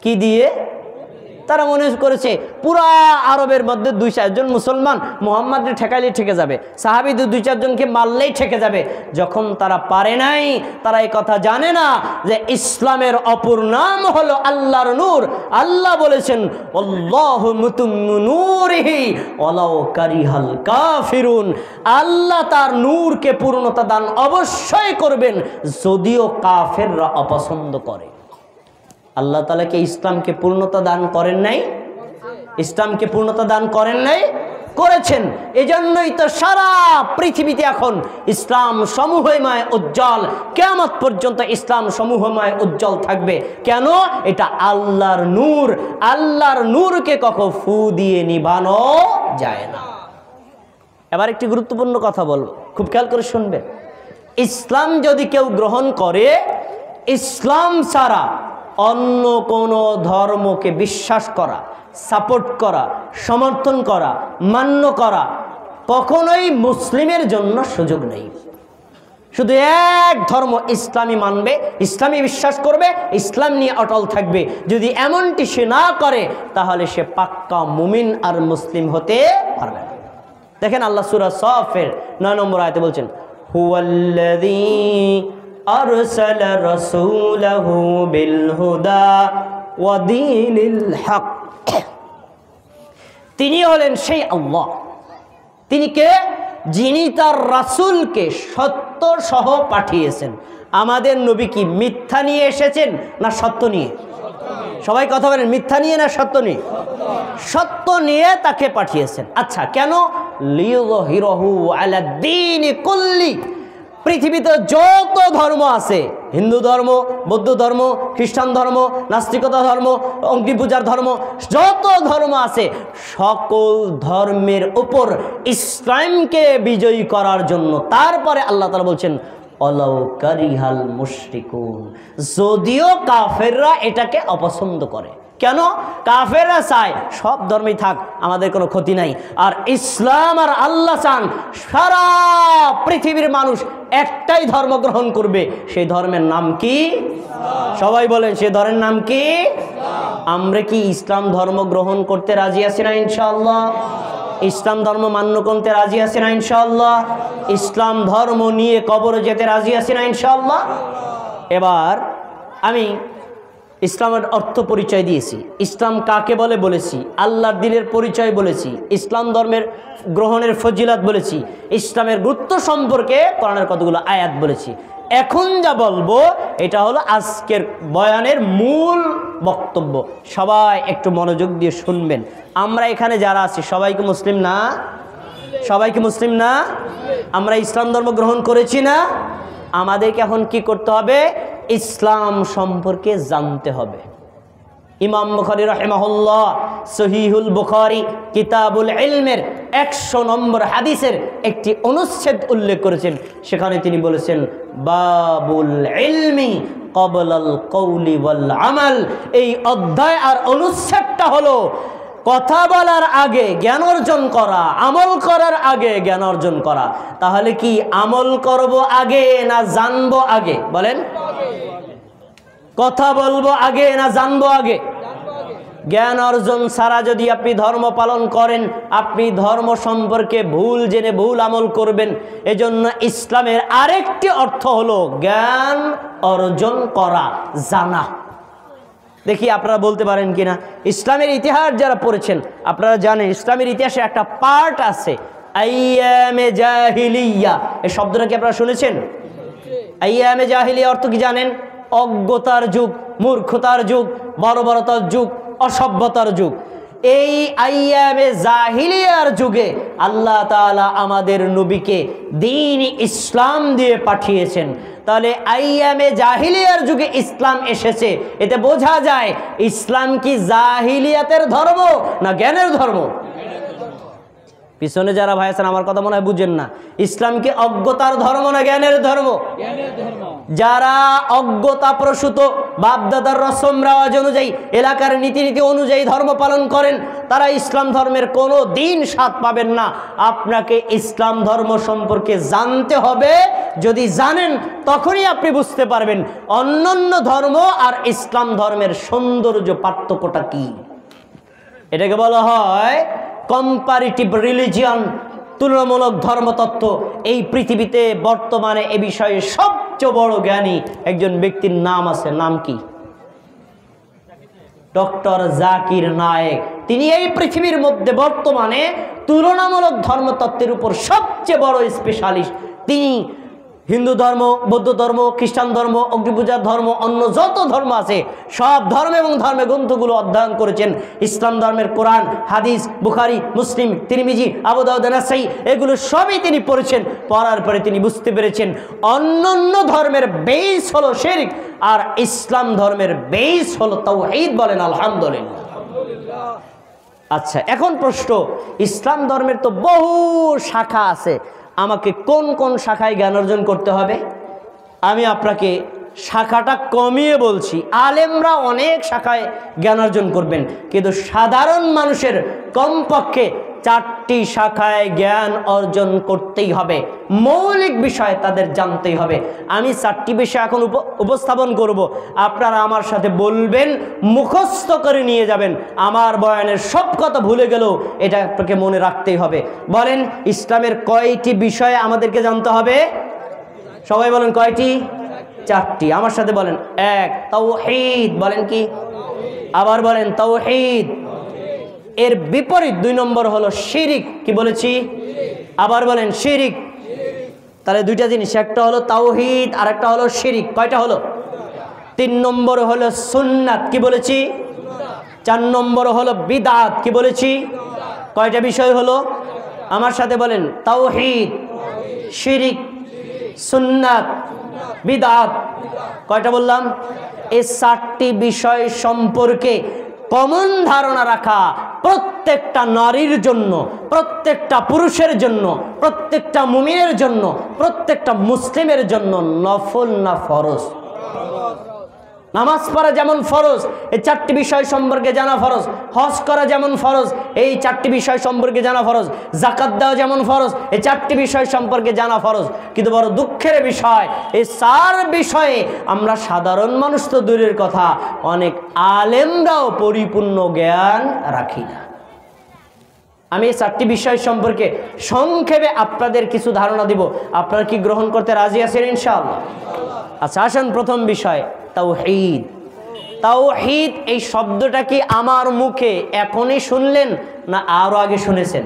কি দিয়ে? তারা মনে করেছে পুরা আরবের মধ্যে 2-4 জন মুসলমান মুহাম্মাদকে ঠেকাইলেই ঠেকে যাবে, সাহাবীদের 2-4 জনকে মারলেই ঠেকে যাবে। যখন তারা পারে নাই, তারা এই কথা জানে না যে ইসলামের অপর নাম হলো আল্লাহর নূর। আল্লাহ বলেছেন, আল্লাহু মুতিম্মু নূরিহি ওয়ালাউ কারিহাল কাফিরুন। আল্লাহ তার নূরকে পূর্ণতা দান অবশ্যই করবেন, যদিও কাফেররা অপছন্দ করে। আল্লাহ তাআলাকে ইসলামকে পূর্ণতা দান করেন নাই? ইসলামকে পূর্ণতা দান করেন নাই? করেছেন। এজন্যই তো সারা পৃথিবীতে এখন ইসলাম সমূহময় উজ্জ্বল, কিয়ামত পর্যন্ত ইসলাম সমূহময় উজ্জ্বল থাকবে। কেন? এটা আল্লাহর নূর। আল্লাহর নূরকে কখনো ফু দিয়ে নিভানো যায় না। এবার একটি গুরুত্বপূর্ণ কথা বলবো, খুব খেয়াল করে শুনবেন। ইসলাম যদি কেউ গ্রহণ করে, ইসলাম ছাড়া অন্য কোনো ধর্মকে বিশ্বাস করা, সাপোর্ট করা, সমর্থন করা, মান্য করা কখনোই মুসলিমের জন্য সুযোগ নেই। শুধু এক ধর্ম ইসলামই মানবে, ইসলামই বিশ্বাস করবে, ইসলাম নিয়ে অটল থাকবে। যদি এমনটি সে না করে, তাহলে সে পাক্কা মুমিন আর মুসলিম হতে পারবে না। দেখেন আল্লাহ সূরা সাফের 9 নম্বর আয়াতে বলছেন, হুয়াল্লাযী আরসালা রাসূলাহু বিল হুদা ওয়া দীনিল হক। তিনি হলেন সেই আল্লাহ। তিনি কে? যিনি তার রাসূলকে সত্য সহ পাঠিয়েছেন। আমাদের নবী কি মিথ্যা নিয়ে এসেছেন না সত্য নিয়ে? সবাই কথা বলেন, মিথ্যা নিয়ে না সত্য নিয়ে? সত্য নিয়ে তাকে পাঠিয়েছেন। আচ্ছা, কেন? লিয়ুযহিরাহু আলা দ্বীনি কুল্লি। পৃথিবীতে যত ধর্ম আছে, হিন্দু ধর্ম, বৌদ্ধ ধর্ম, খ্রিস্টান ধর্ম, নাস্তিকতা ধর্ম, অগ্নি পূজার ধর্ম, যত ধর্ম আছে সকল ধর্মের উপর ইসলামকে বিজয়ী করার জন্য তারপরে আল্লাহ তাআলা বলছেন, ওয়ালাউ কারিহাল মুশরিকুন। যদিও কাফেররা এটাকে অপছন্দ করে। কেন? কাফেররা চায় সব ধর্মেই থাক, আমাদের কোনো ক্ষতি নাই। আর ইসলাম আর আল্লাহ চান সারা পৃথিবীর মানুষ একটাই ধর্ম গ্রহণ করবে। সেই ধর্মের নাম কি? সবাই বলেন, সেই ধর্মের নাম কি? আমরা কি ইসলাম ধর্ম গ্রহণ করতে রাজি আছি না ইনশাআল্লাহ? ইসলাম ধর্ম মান্য করতে রাজি আছি না ইনশাআল্লাহ? ইসলাম ধর্ম নিয়ে কবরে যেতে রাজি আছি না ইনশাআল্লাহ? এবার আমি ইসলামের অর্থ পরিচয় দিয়েছি, ইসলাম কাকে বলে বলেছি, আল্লাহর দ্বীনের পরিচয় বলেছি, ইসলাম ধর্মের গ্রহণের ফজিলত বলেছি, ইসলামের গুরুত্ব সম্পর্কে কোরআনের কতগুলো আয়াত বলেছি। এখন যা বলবো এটা হলো আজকের বয়ানের মূল বক্তব্য। সবাই একটু মনোযোগ দিয়ে শুনবেন। আমরা এখানে যারা আছি সবাই কি মুসলিম না? সবাই কি মুসলিম না? আমরা ইসলাম ধর্ম গ্রহণ করেছি না? আমাদেরকে এখন কি করতে হবে? ইসলাম সম্পর্কে জানতে হবে। ইমাম বুখারী রাহিমাহুল্লাহ সহিহুল বুখারী কিতাবুল ইলমের 100 নম্বর হাদিসের একটি অনুচ্ছেদ উল্লেখ করেছেন। সেখানে তিনি বলেছেন বাবুল ইলমি ক্বাবলাল কওলি ওয়াল আমাল। এই অধ্যায় আর অনুচ্ছেদটা হলো কথা বলার আগে জ্ঞান অর্জন করা, আমল করার আগে জ্ঞান অর্জন করা। তাহলে কি আমল করব আগে না জানবো আগে? বলেন, কথা বলবো আগে না জানবো আগে? জ্ঞান অর্জন ছাড়া যদি আপনি ধর্ম পালন করেন, আপনি ধর্ম সম্পর্কে ভুল জেনে ভুল আমল করবেন। এজন্য ইসলামের আরেকটি অর্থ হলো জ্ঞান অর্জন করা, জানা। দেখি আপনারা বলতে পারেন কিনা। ইসলামের ইতিহাস যারা পড়েছেন আপনারা জানেন, ইসলামের ইতিহাসে একটা পার্ট আছে আইয়ামে জাহিলিয়া। এই শব্দটা কি আপনারা শুনেছেন? আইয়ামে জাহিলিয়া অর্থ কি জানেন? অজ্ঞতার যুগ, মূর্খতার যুগ, বর্বরতার যুগ, অসভ্যতার যুগ। এই আইয়ামে জাহিলিয়ার যুগে আল্লাহ তাআলা আমাদের নবীকে দ্বীন ইসলাম দিয়ে পাঠিয়েছেন। তাহলে আইয়ামে জাহিলিয়ার যুগে ইসলাম এসেছে, এতে বোঝা যায় ইসলাম কি জাহিলিয়াতের ধর্ম না জ্ঞানের ধর্ম? পিছনে যারা ভাই আছেন আমার কথা মনে হয় বুঝেন না। ইসলাম কি অজ্ঞতার ধর্ম না জ্ঞানের ধর্ম? যারা অজ্ঞতা প্রসূত বাপদাদার রসম রেওয়াজ অনুযায়ী, এলাকার নীতিনীতি অনুযায়ী ধর্ম পালন করেন, তারা ইসলাম ধর্মের কোনো দিন স্বাদ পাবেন না। আপনাকে ইসলাম ধর্ম সম্পর্কে জানতে হবে। যদি জানেন তখনই আপনি বুঝতে পারবেন অন্যান্য ধর্ম আর ইসলাম ধর্মের সৌন্দর্য, পার্থক্যটা কি। এটাকে বলা হয় কম্পারিটিভ রিলিজিয়ন, তুলনামূলক ধর্মতত্ত্ব। এই পৃথিবীতে বর্তমানে এ বিষয়ে সবচেয়ে বড় জ্ঞানী একজন ব্যক্তির নাম আছে। নাম কি? ডক্টর জাকির নায়েক। তিনি এই পৃথিবীর মধ্যে বর্তমানে তুলনামূলক ধর্মতত্ত্বের উপর সবচেয়ে বড় স্পেশালিস্ট। তিনি হিন্দু ধর্ম, বৌদ্ধ ধর্ম, খ্রিস্টান ধর্ম, অগ্নিপূজার ধর্ম, অন্য যত ধর্ম আছে সব ধর্ম এবং ধর্মের গ্রন্থগুলো অধ্যয়ন করেছেন। ইসলাম ধর্মের কোরআন, হাদিস, বুখারী, মুসলিম, তিরমিজি, আবু দাউদ, নাসাঈ এগুলো সবই তিনি পড়েছেন। পড়ার পরে তিনি বুঝতে পেরেছেন অন্যান্য ধর্মের বেস হলো শিরক আর ইসলাম ধর্মের বেস হলো তাওহীদ। বলেন আলহামদুলিল্লাহ। আচ্ছা, এখন প্রশ্ন, ইসলাম ধর্মের তো বহু শাখা আছে, আমাকে কোন কোন শাখায় জ্ঞান অর্জন করতে হবে? আমি আপনাকে শাখাটা কমিয়ে বলছি। আলেমরা অনেক শাখায় জ্ঞান অর্জন করবেন, কিন্তু সাধারণ মানুষের কমপক্ষে 4টি শাখায় জ্ঞান অর্জন করতেই হবে। মৌলিক বিষয় তাদের জানতেই হবে। আমি 4টি বিষয় এখন উপস্থাপন করব, আপনারা আমার সাথে বলবেন, মুখস্থ করে নিয়ে যাবেন। আমার বয়ানের সব কথা ভুলে গেলেও এটা আপনাকে মনে রাখতেই হবে। বলেন, ইসলামের কয়টি বিষয় আমাদেরকে জানতে হবে? সবাই বলেন কয়টি? 4টি। আমার সাথে বলেন। 1 তাওহীদ। বলেন কি? আবার বলেন তাওহীদ। এর বিপরীত 2 নম্বর হলো শিরিক। কি বলেছি? আবার বলেন শিরিক। তাহলে 2টা জিনিস, একটা হলো তাওহীদ আর একটা হলো শিরিক। কয়টা হলো? 3 নম্বর হলো সুন্নাত। কি বলেছি? 4 নম্বর হলো বিদআত। কি বলেছি? কয়টা বিষয় হলো? আমার সাথে বলেন তাওহীদ, শিরিক, সুন্নাত, বিদআত। কয়টা বললাম? এই 4টি বিষয় সম্পর্কে কমন ধারণা রাখা প্রত্যেকটা নারীর জন্য, প্রত্যেকটা পুরুষের জন্য, প্রত্যেকটা মুমিনের জন্য, প্রত্যেকটা মুসলিমের জন্য নফল না ফরজ? নামাজ পড়া যেমন ফরজ, এই 4টি বিষয় সম্পর্কে জানা ফরজ। হজ করা যেমন ফরজ, এই 4টি বিষয় সম্পর্কে জানা ফরজ। যাকাত দেওয়া যেমন ফরজ, এই 4টি বিষয় সম্পর্কে জানা ফরজ। কিন্তু বড় দুঃখের বিষয়, এই 4 বিষয়ে আমরা সাধারণ মানুষ তো দূরের কথা, অনেক আলেমরাও পরিপূর্ণ জ্ঞান রাখি না। আমি এই 4টি বিষয় সম্পর্কে সংক্ষেপে আপনাদের কিছু ধারণা দিব। আপনারা কি গ্রহণ করতে রাজি আছেন ইনশাআল্লাহ? আচ্ছা, আসেন প্রথম বিষয় তাওহীদ। তাওহীদ এই শব্দটা কি আমার মুখে এখনই শুনলেন না আরো আগে শুনেছেন?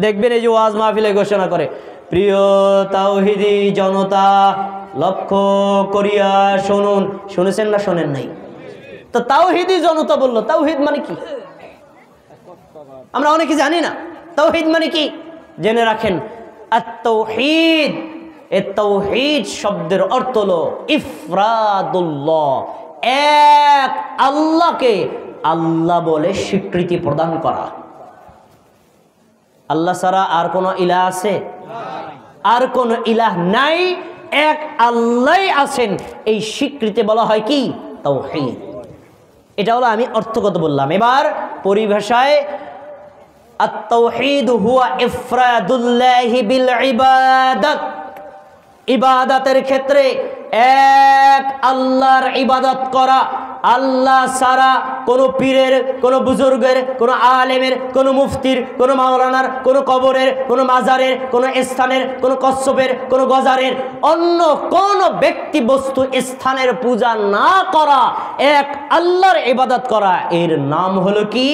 দেখবেন এই যে ওয়াজ মাহফিলে ঘোষণা করে, প্রিয় তাওহীদি জনতা লক্ষ্য করিয়া শুনুন। শুনেছেন না শোনেন নাই? তো তাওহীদি জনতা বললো, তাওহীদ মানে কি? আমরা অনেকে জানি না তাওহীদ মানে কি। জেনে রাখেন, আত-তাওহীদ, এই তাওহীদ শব্দের অর্থ হলো ইফরাদুল্লাহ, এক আল্লাহকে আল্লাহ বলে স্বীকৃতি প্রদান করা। আল্লাহ ছাড়া আর কোনো ইলাহ আছে? আর কোনো ইলাহ নাই, এক আল্লাহই আছেন, এই স্বীকৃতি বলা হয় কি? তাওহীদ। এটা হলো আমি অর্থগত বললাম। এবার পরিভাষায়, আত-তাওহীদ হুয়া ইফরাদুল্লাহি বিল ইবাদাত। ইবাদতের ক্ষেত্রে এক আল্লাহর ইবাদত করা, আল্লাহ ছাড়া কোনো পীরের, কোনো বুজুর্গের, কোনো আলেমের, কোনো মুফতির, কোনো মাওলানার, কোনো কবরের, কোনো মাজারের, কোনো স্থানের, কোনো কচ্ছপের, কোনো গজারের, অন্য কোনো ব্যক্তি বস্তু স্থানের পূজা না করা, এক আল্লাহর ইবাদত করা, এর নাম হলো কি?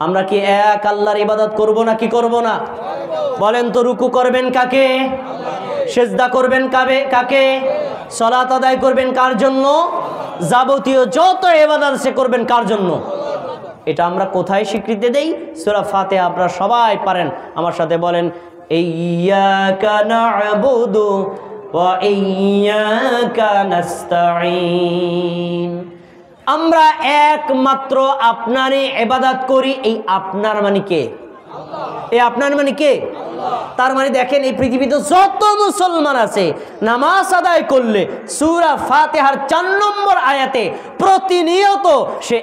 আমরা কি এক আল্লাহর ইবাদত করব না কি করব না? বলেন তো, রুকু করবেন কাকে? সেজদা করবেন কাকে? সালাত আদায় করবেন কার জন্য? যাবতীয় যত ইবাদত সে করবেন কার জন্য? এটা আমরা কোথায় স্বীকৃতি দেই? সূরা ফাতিহা আপনারা সবাই পারেন, আমার সাথে বলেন, ইয়্যাকা না'বুদু ওয়া ইয়্যাকা নাস্তাঈন। আমরা একমাত্র আপনারই ইবাদত করি। এই আপনার মানে কে? এই আপনার মানে কে? তার মানে দেখেন, এই পৃথিবীতে যত মুসলমান আছে নামাজ আদায় করলে সূরা ফাতিহার 4 নম্বর আয়াতে প্রতিনিয়ত সে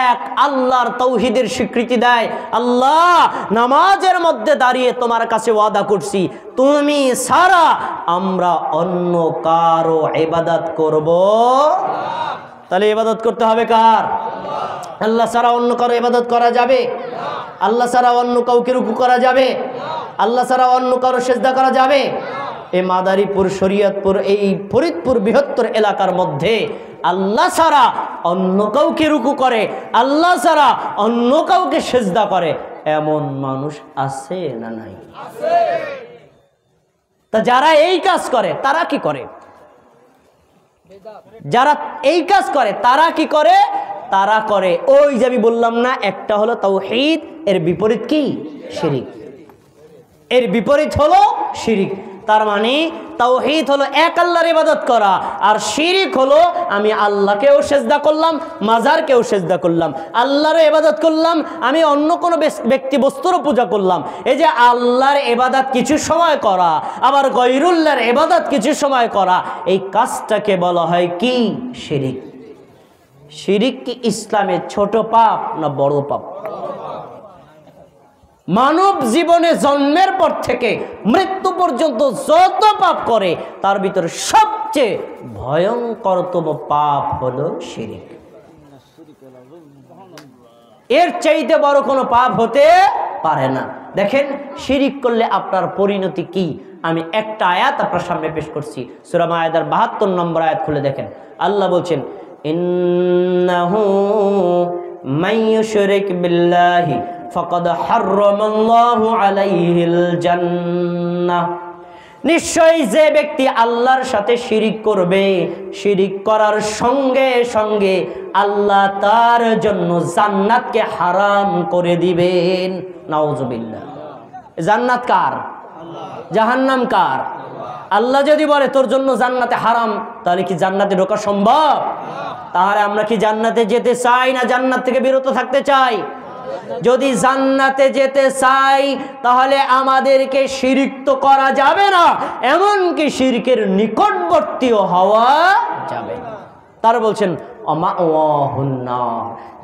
এক আল্লাহর তাওহীদের স্বীকৃতি দেয়। আল্লাহ, নামাজের মধ্যে দাঁড়িয়ে তোমার কাছে ওয়াদা করছি, তুমি ছাড়া আমরা অন্য কারো ইবাদত করব না। তাহলে ইবাদত করতে হবে কার? আল্লাহ ছাড়া অন্য কারো ইবাদত করা যাবে? আল্লাহ ছাড়া অন্য কাউকে রুকু করা যাবে? আল্লাহ ছাড়া অন্য কারো সেজদা করা যাবে? এই মাদারীপুর, শরীয়তপুর, এই ফরিদপুর বৃহত্তর এলাকার মধ্যে আল্লাহ ছাড়া অন্য কাউকে রুকু করে, আল্লাহ ছাড়া অন্য কাউকে সেজদা করে, এমন মানুষ আছে না নাই? তা যারা এই কাজ করে তারা কি করে? যারা এই কাজ করে তারা কি করে? তারা করে ওই যে আমি বললাম না, একটা হলো তাওহীদ, এর বিপরীত কি? শিরিক। এর বিপরীত হলো শিরিক। তার মানে তাওহীদ হলো এক আল্লাহর ইবাদত করা, আর শিরিক হলো আমি আল্লাহকেও সেজদা করলাম, মাজারকেও সেজদা করলাম, আল্লাহরও ইবাদত করলাম, আমি অন্য কোনো ব্যক্তি বস্তুরও পূজা করলাম। এই যে আল্লাহর ইবাদত কিছু সময় করা, আবার গয়রুল্লাহর ইবাদত কিছু সময় করা, এই কাজটাকে বলা হয় কি? শিরিক। শিরিক কি ইসলামের ছোট পাপ না বড় পাপ? মানব জীবনে জন্মের পর থেকে মৃত্যু পর্যন্ত যত পাপ করে তার ভিতরে সবচেয়ে ভয়ঙ্করতম পাপ হলো শিরিক। এর চাইতে বড় কোনো পাপ হতে পারে না। দেখেন, শিরিক করলে আপনার পরিণতি কি? আমি একটা আয়াত আপনার সামনে পেশ করছি, সূরা মায়েদার 72 নম্বর আয়াত খুলে দেখেন। আল্লাহ বলছেন, ইন্নাহু মান ইউশরিক বিল্লাহি ফাকাদ হাররামাল্লাহু আলাইহিল জান্নাহ। নিশ্চয়ই যে ব্যক্তি আল্লাহর সাথে শিরিক করবে, শিরিক করার সঙ্গে সঙ্গে আল্লাহ তার জন্য জান্নাতকে হারাম করে দিবেন। নাউজুবিল্লাহ। জান্নাত কার? জাহান্নাম কার? আল্লাহ যদি বলে তোর জন্য জান্নাতে হারাম, তাহলে কি জান্নাতে ঢোকা সম্ভব? তাহলে আমরা কি জান্নাতে যেতে চাই না জান্নাত থেকে বিরত থাকতে চাই? যদি জান্নাতে যেতে চাই তাহলে আমাদেরকে শিরিক তো করা যাবে না, এমনকি শিরকের নিকটবর্তীও হওয়া যাবে না। তারা বলছেন,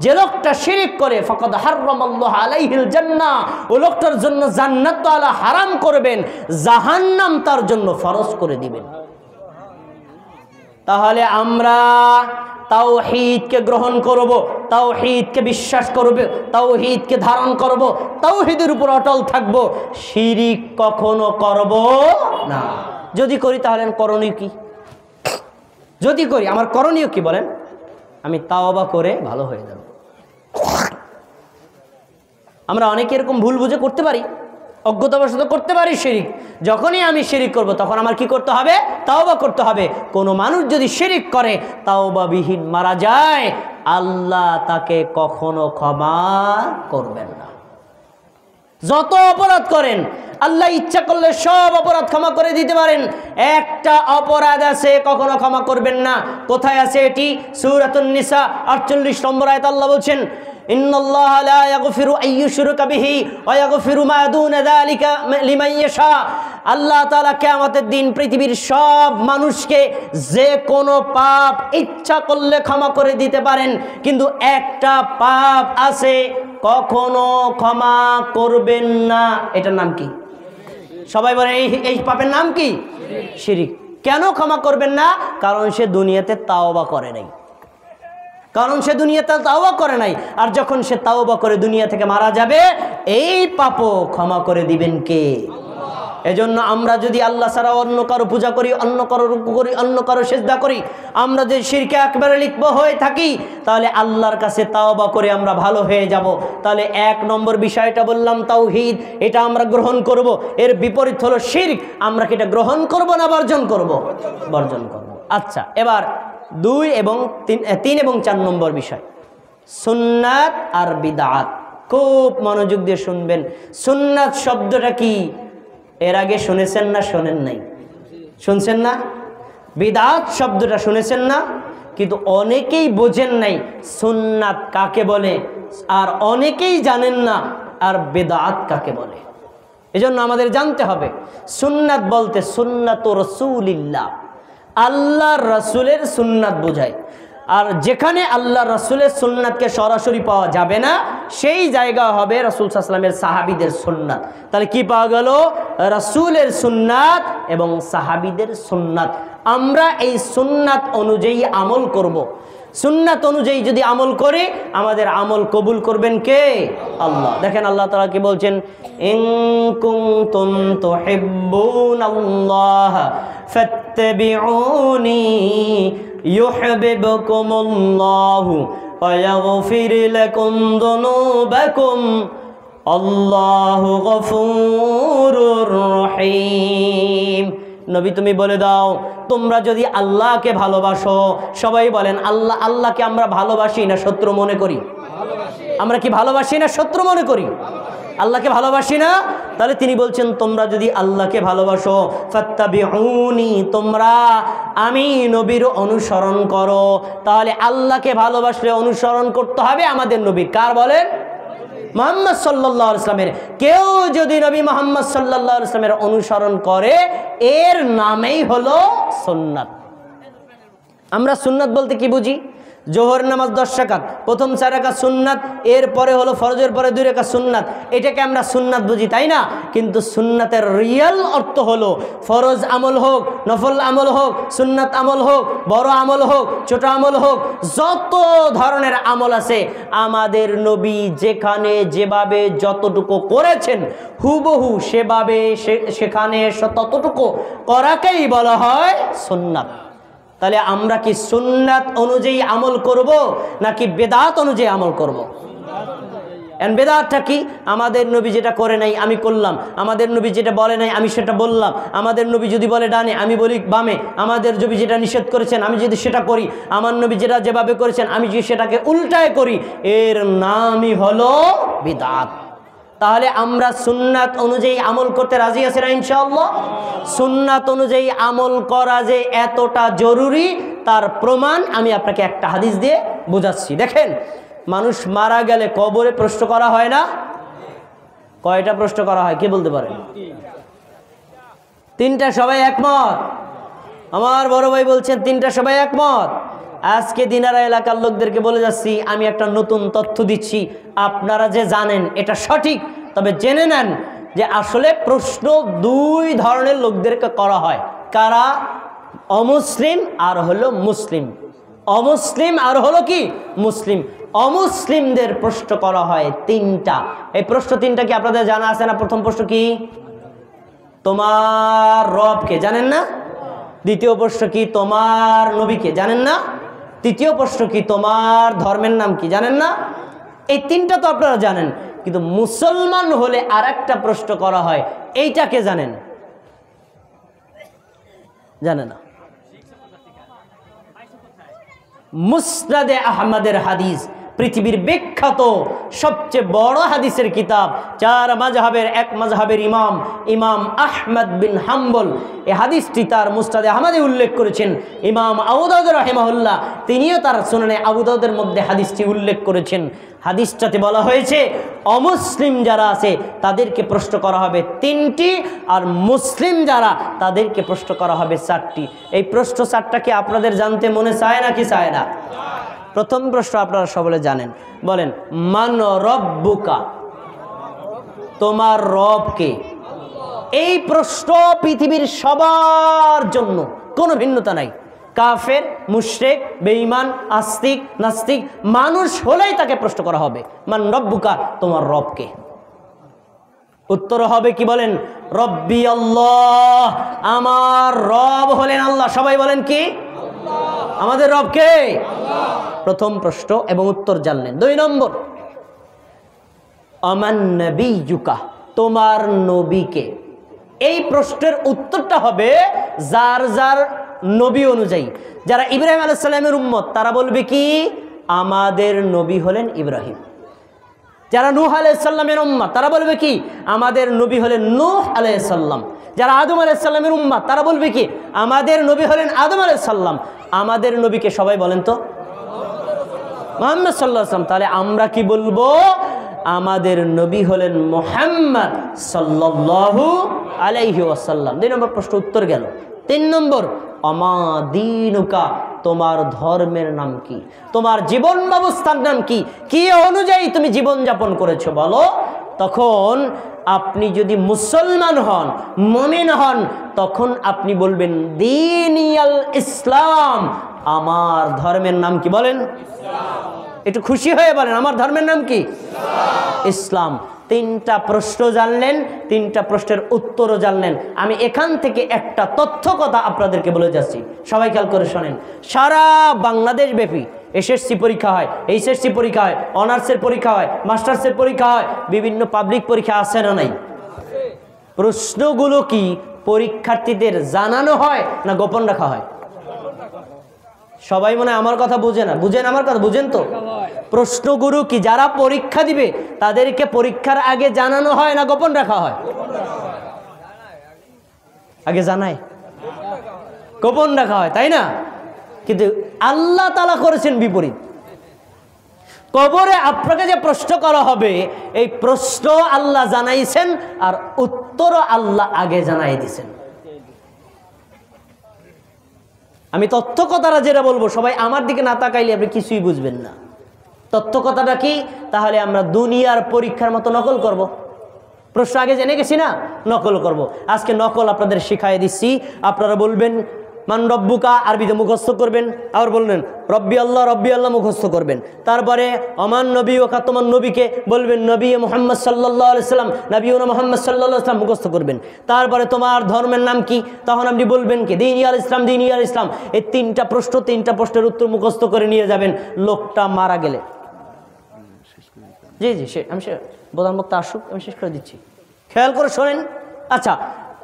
যে লোকটা শিরিক করে ফাকাদ হাররামাল্লাহু আলাইহিল জান্নাহ, ও লোকটার জন্য জান্নাত তো আল্লাহ হারাম করবেন, জাহান্নাম তার জন্য ফরজ করে দিবেন। তাহলে আমরা তাওহীদকে গ্রহণ করব, তাওহীদকে বিশ্বাস করব, তাওহীদকে ধারণ করব, তাওহীদের উপর অটল থাকব, শিরিক কখনো করব না। যদি করি তাহলে করণীয় কি? যদি করি আমার করণীয় কি বলেন? আমি তাওবা করে ভালো হয়ে যাব। আমরা অনেকে এরকম ভুল বুঝে করতে পারি, অজ্ঞতাবশত করতে পারি শিরিক। যখনই আমি শিরিক করব তখন আমার কি করতে হবে? তাওবা করতে হবে। কোনো মানুষ যদি শিরিক করে তাওবাবিহীন মারা যায়, আল্লাহ তাকে কখনো ক্ষমা করবেন না। যত অপরাধ করেন আল্লাহ ইচ্ছা করলে সব অপরাধ ক্ষমা করে দিতে পারেন। একটা অপরাধ আছে কখনো ক্ষমা করবেন না। কোথায় আছে এটি? সূরাতুন নিসা 48 নম্বর আয়াত আল্লাহ বলছেন, ইন্নাল্লাহা লা ইয়াগফিরু আইয়ুশরাকা বিহি ওয়া ইয়াগফিরু মা দুনা যালিকা লিমান ইয়াশা। আল্লাহ তাআলা কিয়ামতের দিন পৃথিবীর সব মানুষকে যে কোনো পাপ ইচ্ছা করলে ক্ষমা করে দিতে পারেন, কিন্তু একটা পাপ আছে কখনো ক্ষমা করবেন না। এটার নাম কি? সবাই বলেন এই পাপের নাম কি? শিরিক। কেন ক্ষমা করবেন না? কারণ সে দুনিয়াতে তাওবা করে নাই। আর যখন সে তাওবা করে দুনিয়া থেকে মারা যাবে, এই পাপও ক্ষমা করে দিবেন কে? এজন্য আমরা যদি আল্লাহ ছাড়া অন্য কারো পূজা করি, অন্য কারো রুকু করি, অন্য কারো সিজদা করি, আমরা যদি শিরকে আকবারে লিপ্ত হয়ে থাকি, তাহলে আল্লাহর কাছে তাওবা করে আমরা ভালো হয়ে যাব। তাহলে 1 নম্বর বিষয়টা বললাম তাওহীদ, এটা আমরা গ্রহণ করব। এর বিপরীত হলো শিরক। আমরা কি এটা গ্রহণ করব না বর্জন করব? বর্জন করব। আচ্ছা, এবার 2 এবং 3 এবং 4 নম্বর বিষয়, সুন্নাত আর বিদআত। খুব মনোযোগ দিয়ে শুনবেন। সুন্নাত শব্দটা কি এর আগে শুনেছেন না শোনেন নাই? শুনছেন না? বিদআত শব্দটা শুনেছেন না? কিন্তু অনেকেই বোঝেন নাই সুন্নাত কাকে বলে, আর অনেকেই জানেন না আর বিদআত কাকে বলে। এজন্য আমাদের জানতে হবে সুন্নাত বলতে সুন্নাতু রাসূলিল্লাহ, আল্লাহর রাসূলের সুন্নাত বোঝায়। আর যেখানে আল্লাহ রাসূলের সুন্নাতকে সরাসরি পাওয়া যাবে না, সেই জায়গা হবে রাসূল সাল্লাল্লাহু আলাইহি ওয়াসাল্লামের সাহাবীদের সুন্নাত। তাহলে কি পাওয়া গেল? রাসূলের সুন্নাত এবং সাহাবীদের সুন্নাত। আমরা এই সুন্নাত অনুযায়ী আমল করব। সুন্নাত অনুযায়ী যদি আমল করে, আমাদের আমল কবুল করবেন কে? আল্লাহ। দেখেন আল্লাহ তাআলা কি বলছেন, ইন কুনতুম তুহিব্বুনাল্লাহ ফাত্তাবিউনি ইউহিব্বুকুমুল্লাহু ওয়া ইয়াগফির লাকুম যুনুবাকুম আল্লাহু গফুরুর রহিম। নবী তুমি বলে দাও, তোমরা যদি আল্লাহকে ভালোবাসো, সবাই বলেন আল্লাহ, আল্লাহকে আমরা ভালোবাসি না শত্রু মনে করি? আমরা কি ভালোবাসি না শত্রু মনে করি? আল্লাহকে ভালোবাসি না? তাহলে তিনি বলছেন তোমরা যদি আল্লাহকে ভালোবাসো, ফাত্তাবিউনি, তোমরা আমি নবীর অনুসরণ করো। তাহলে আল্লাহকে ভালোবাসলে অনুসরণ করতে হবে আমাদের নবী। কার বলেন? মুহাম্মদ সাল্লাল্লাহু আলাইহি ওয়াসাল্লামের। কেউ যদি নবী মুহাম্মদ সাল্লাল্লাহু আলাইহি ওয়াসাল্লামের অনুসরণ করে, এর নামেই হলো সুন্নাত। আমরা সুন্নাত বলতে কি বুঝি? জোহর নামাজ 10 রাকাত, প্রথম 4 রাকাত সুন্নাত, এরপরে হলো ফরজের পরে 2 রাকাত সুন্নাত, এটাকে আমরা সুন্নাত বুঝি, তাই না? কিন্তু সুন্নাতের রিয়েল অর্থ হলো ফরজ আমল হোক, নফল আমল হোক, সুন্নাত আমল হোক, বড় আমল হোক, ছোট আমল হোক, যত ধরনের আমল আছে আমাদের নবী যেখানে যেভাবে যতটুকু করেছেন হুবহু সেভাবে সেখানে ততটুকু করাকেই বলা হয় সুন্নাত। তাহলে আমরা কি সুন্নাত অনুযায়ী আমল করব নাকি বেদাত অনুযায়ী আমল করব? বেদাতটা কি? আমাদের নবী যেটা করে নাই আমি করলাম, আমাদের নবী যেটা বলে নাই আমি সেটা বললাম, আমাদের নবী যদি বলে ডানে আমি বলি বামে, আমাদের নবী যেটা নিষেধ করেছেন আমি যদি সেটা করি, আমার নবী যেটা যেভাবে করেছেন আমি যদি সেটাকে উল্টায় করি, এর নামই হলো বিদআত। তাহলে আমরা সুন্নাত অনুযায়ী আমল করতে রাজি আছি না ইনশাআল্লাহ? সুন্নাত অনুযায়ী আমল করা যে এতটা জরুরি তার প্রমাণ আমি আপনাকে একটা হাদিস দিয়ে বোঝাচ্ছি। দেখেন, মানুষ মারা গেলে কবরে প্রশ্ন করা হয় না? কয়টা প্রশ্ন করা হয় কে বলতে পারেন? 3টা। সবাই একমত? আমার বড় ভাই বলছেন 3টা, সবাই একমত। আজকে দিনারা এলাকার লোকদেরকে বলে যাচ্ছি, আমি একটা নতুন তথ্য দিচ্ছি, আপনারা যে জানেন এটা সঠিক, তবে জেনে নেন যে আসলে প্রশ্ন 2 ধরনের লোকদেরকে করা হয়। কারা? অমুসলিম আর হলো মুসলিম। অমুসলিম আর হলো কি? মুসলিম। অমুসলিমদের প্রশ্ন করা হয় 3টা। এই প্রশ্ন 3টা কি আপনাদের জানা আছে না? প্রথম প্রশ্ন কি? তোমার রবকে জানেন না? দ্বিতীয় প্রশ্ন কি? তোমার নবীকে জানেন না? তৃতীয় প্রশ্ন কি? তোমার ধর্মের নাম কি জানেন না? এই 3টা তো আপনারা জানেন, কিন্তু মুসলমান হলে আরেকটা প্রশ্ন করা হয়, এইটাকে জানেন? জানে না। মুসনাদে আহমদের হাদিস পৃথিবীর বিখ্যাত সবচেয়ে বড় হাদিসের কিতাব, 4 মাযহাবের এক মাযহাবের ইমাম ইমাম আহমদ বিন হাম্বল এই হাদিসটি তার মুসনাদে আহমদে উল্লেখ করেছেন। ইমাম আবু দাউদ রাহিমাহুল্লাহ তিনিও তার সুনানে আবু দাউদের মধ্যে হাদিসটি উল্লেখ করেছেন। হাদিসটাতে বলা হয়েছে অমুসলিম যারা আছে তাদেরকে প্রশ্ন করা হবে 3টি, আর মুসলিম যারা তাদেরকে প্রশ্ন করা হবে 4টি। এই প্রশ্ন 4টা কি আপনাদের জানতে মনে চায় নাকি চায় না? প্রথম প্রশ্ন আপনারা সকলে জানেন, বলেন মান রব্বুকা, তোমার রব কে? এই প্রশ্ন পৃথিবীর সবার জন্য, কোনো ভিন্নতা নাই। কাফের, মুশরিক, বেঈমান, আস্তিক, নাস্তিক মানুষ হলেই তাকে প্রশ্ন করা হবে মান রব্বুকা, তোমার রব কে? উত্তর হবে কি বলেন? রব্বি আল্লাহ, আমার রব হলেন আল্লাহ। সবাই বলেন কি? আমাদের রব কে? প্রথম প্রশ্ন এবং উত্তর জানলেন। 2 নম্বর, আমান নবিয়ুকা, তোমার নবীকে। এই প্রশ্নের উত্তরটা হবে যার যার নবী অনুযায়ী। যারা ইব্রাহিম আলাইহিস সালামের উম্মত তারা বলবে কি আমাদের নবী হলেন ইব্রাহিম। যারা নূহ আলাইহিস সালামের উম্মত তারা বলবে কি আমাদের নবী হলেন নূহ আলাইহিস সালাম। যারা আদম আলাইহিস সালামের উম্মত তারা বলবে কি আমাদের নবী হলেন আদম আলাইহিস সালাম। আমাদের নবীকে সবাই বলেন তো মুহাম্মদ সাল্লাল্লাহু আলাইহি ওয়াসাল্লাম। তাহলে আমরা কি বলবো? আমাদের নবী হলেন মুহাম্মদ সাল্লাল্লাহু আলাইহি ওয়াসাল্লাম। 2 নম্বর প্রশ্ন উত্তর গেল। 3 নম্বর, আমা দীনুকা, তোমার ধর্মের নাম কি? তোমার জীবন ব্যবস্থার নাম কি? কি অনুযায়ী তুমি জীবন যাপন করেছো বলো? তখন আপনি যদি মুসলমান হন, মুমিন হন, তখন আপনি বলবেন দীনিয়াল ইসলাম, আমার ধর্মের নাম কি? বলেন একটু খুশি হয়ে বলেন আমার ধর্মের নাম কি? ইসলাম। 3টা প্রশ্ন জানলেন, 3টা প্রশ্নের উত্তরও জানলেন। আমি এখান থেকে একটা তথ্য কথা আপনাদেরকে বলে যাচ্ছি, সবাই খেয়াল করে শোনেন। সারা বাংলাদেশ ব্যাপী এসএসসি পরীক্ষা হয়, এইচএসসি পরীক্ষা হয়, অনার্সের পরীক্ষা হয়, মাস্টার্সের পরীক্ষা হয়, বিভিন্ন পাবলিক পরীক্ষা আছে না নাই? প্রশ্নগুলো কি পরীক্ষার্থীদের জানানো হয় না গোপন রাখা হয়? সবাই মনে আমার কথা বুঝে না, বুঝেন আমার কথা, বুঝেন তো? প্রশ্নগুলো কি যারা পরীক্ষা দিবে তাদেরকে পরীক্ষার আগে জানানো হয় না গোপন রাখা হয়? আগে জানায়, গোপন রাখা হয়, তাই না? কিন্তু আল্লাহ তাআলা করেছেন বিপরীত। কবরে আপনাকে যে প্রশ্ন করা হবে এই প্রশ্ন আল্লাহ জানাইছেন আর উত্তরও আল্লাহ আগে জানাই দিয়েছেন। আমি তথ্য কথাটা যেটা বলবো সবাই আমার দিকে না তাকাইলে আপনি কিছুই বুঝবেন না। তথ্য কথাটা কি? তাহলে আমরা দুনিয়ার পরীক্ষার মতো নকল করব। প্রশ্ন আগে জেনে গেছি না, নকল করব। আজকে নকল আপনাদের শিখাই দিচ্ছি। আপনারা বলবেন মান রব্বুকা, আরবিতে মুখস্থ করবেন। আবার বলবেন রব্বি আল্লাহ মুখস্থ করবেন। তারপরে অমান নবী ওকা, তোমার নবীকে বলবেন নবী মুহাম্মদ সাল্লাল্লাহু আলাইহি সাল্লাম, নবীউনা মুহাম্মদ সাল্লাল্লাহু আলাইহি সাল্লাম মুখস্থ করবেন। তারপরে তোমার ধর্মের নাম কি? তখন আপনি বলবেন কি দীনিয়াল ইসলাম, দীনিয়াল ইসলাম। এই 3টা প্রশ্ন, 3টা প্রশ্নের উত্তর মুখস্থ করে নিয়ে যাবেন। লোকটা মারা গেলে, জি আমি প্রধান বক্তা আসুক, আমি শেষ করে দিচ্ছি, খেয়াল করে শোনেন। আচ্ছা,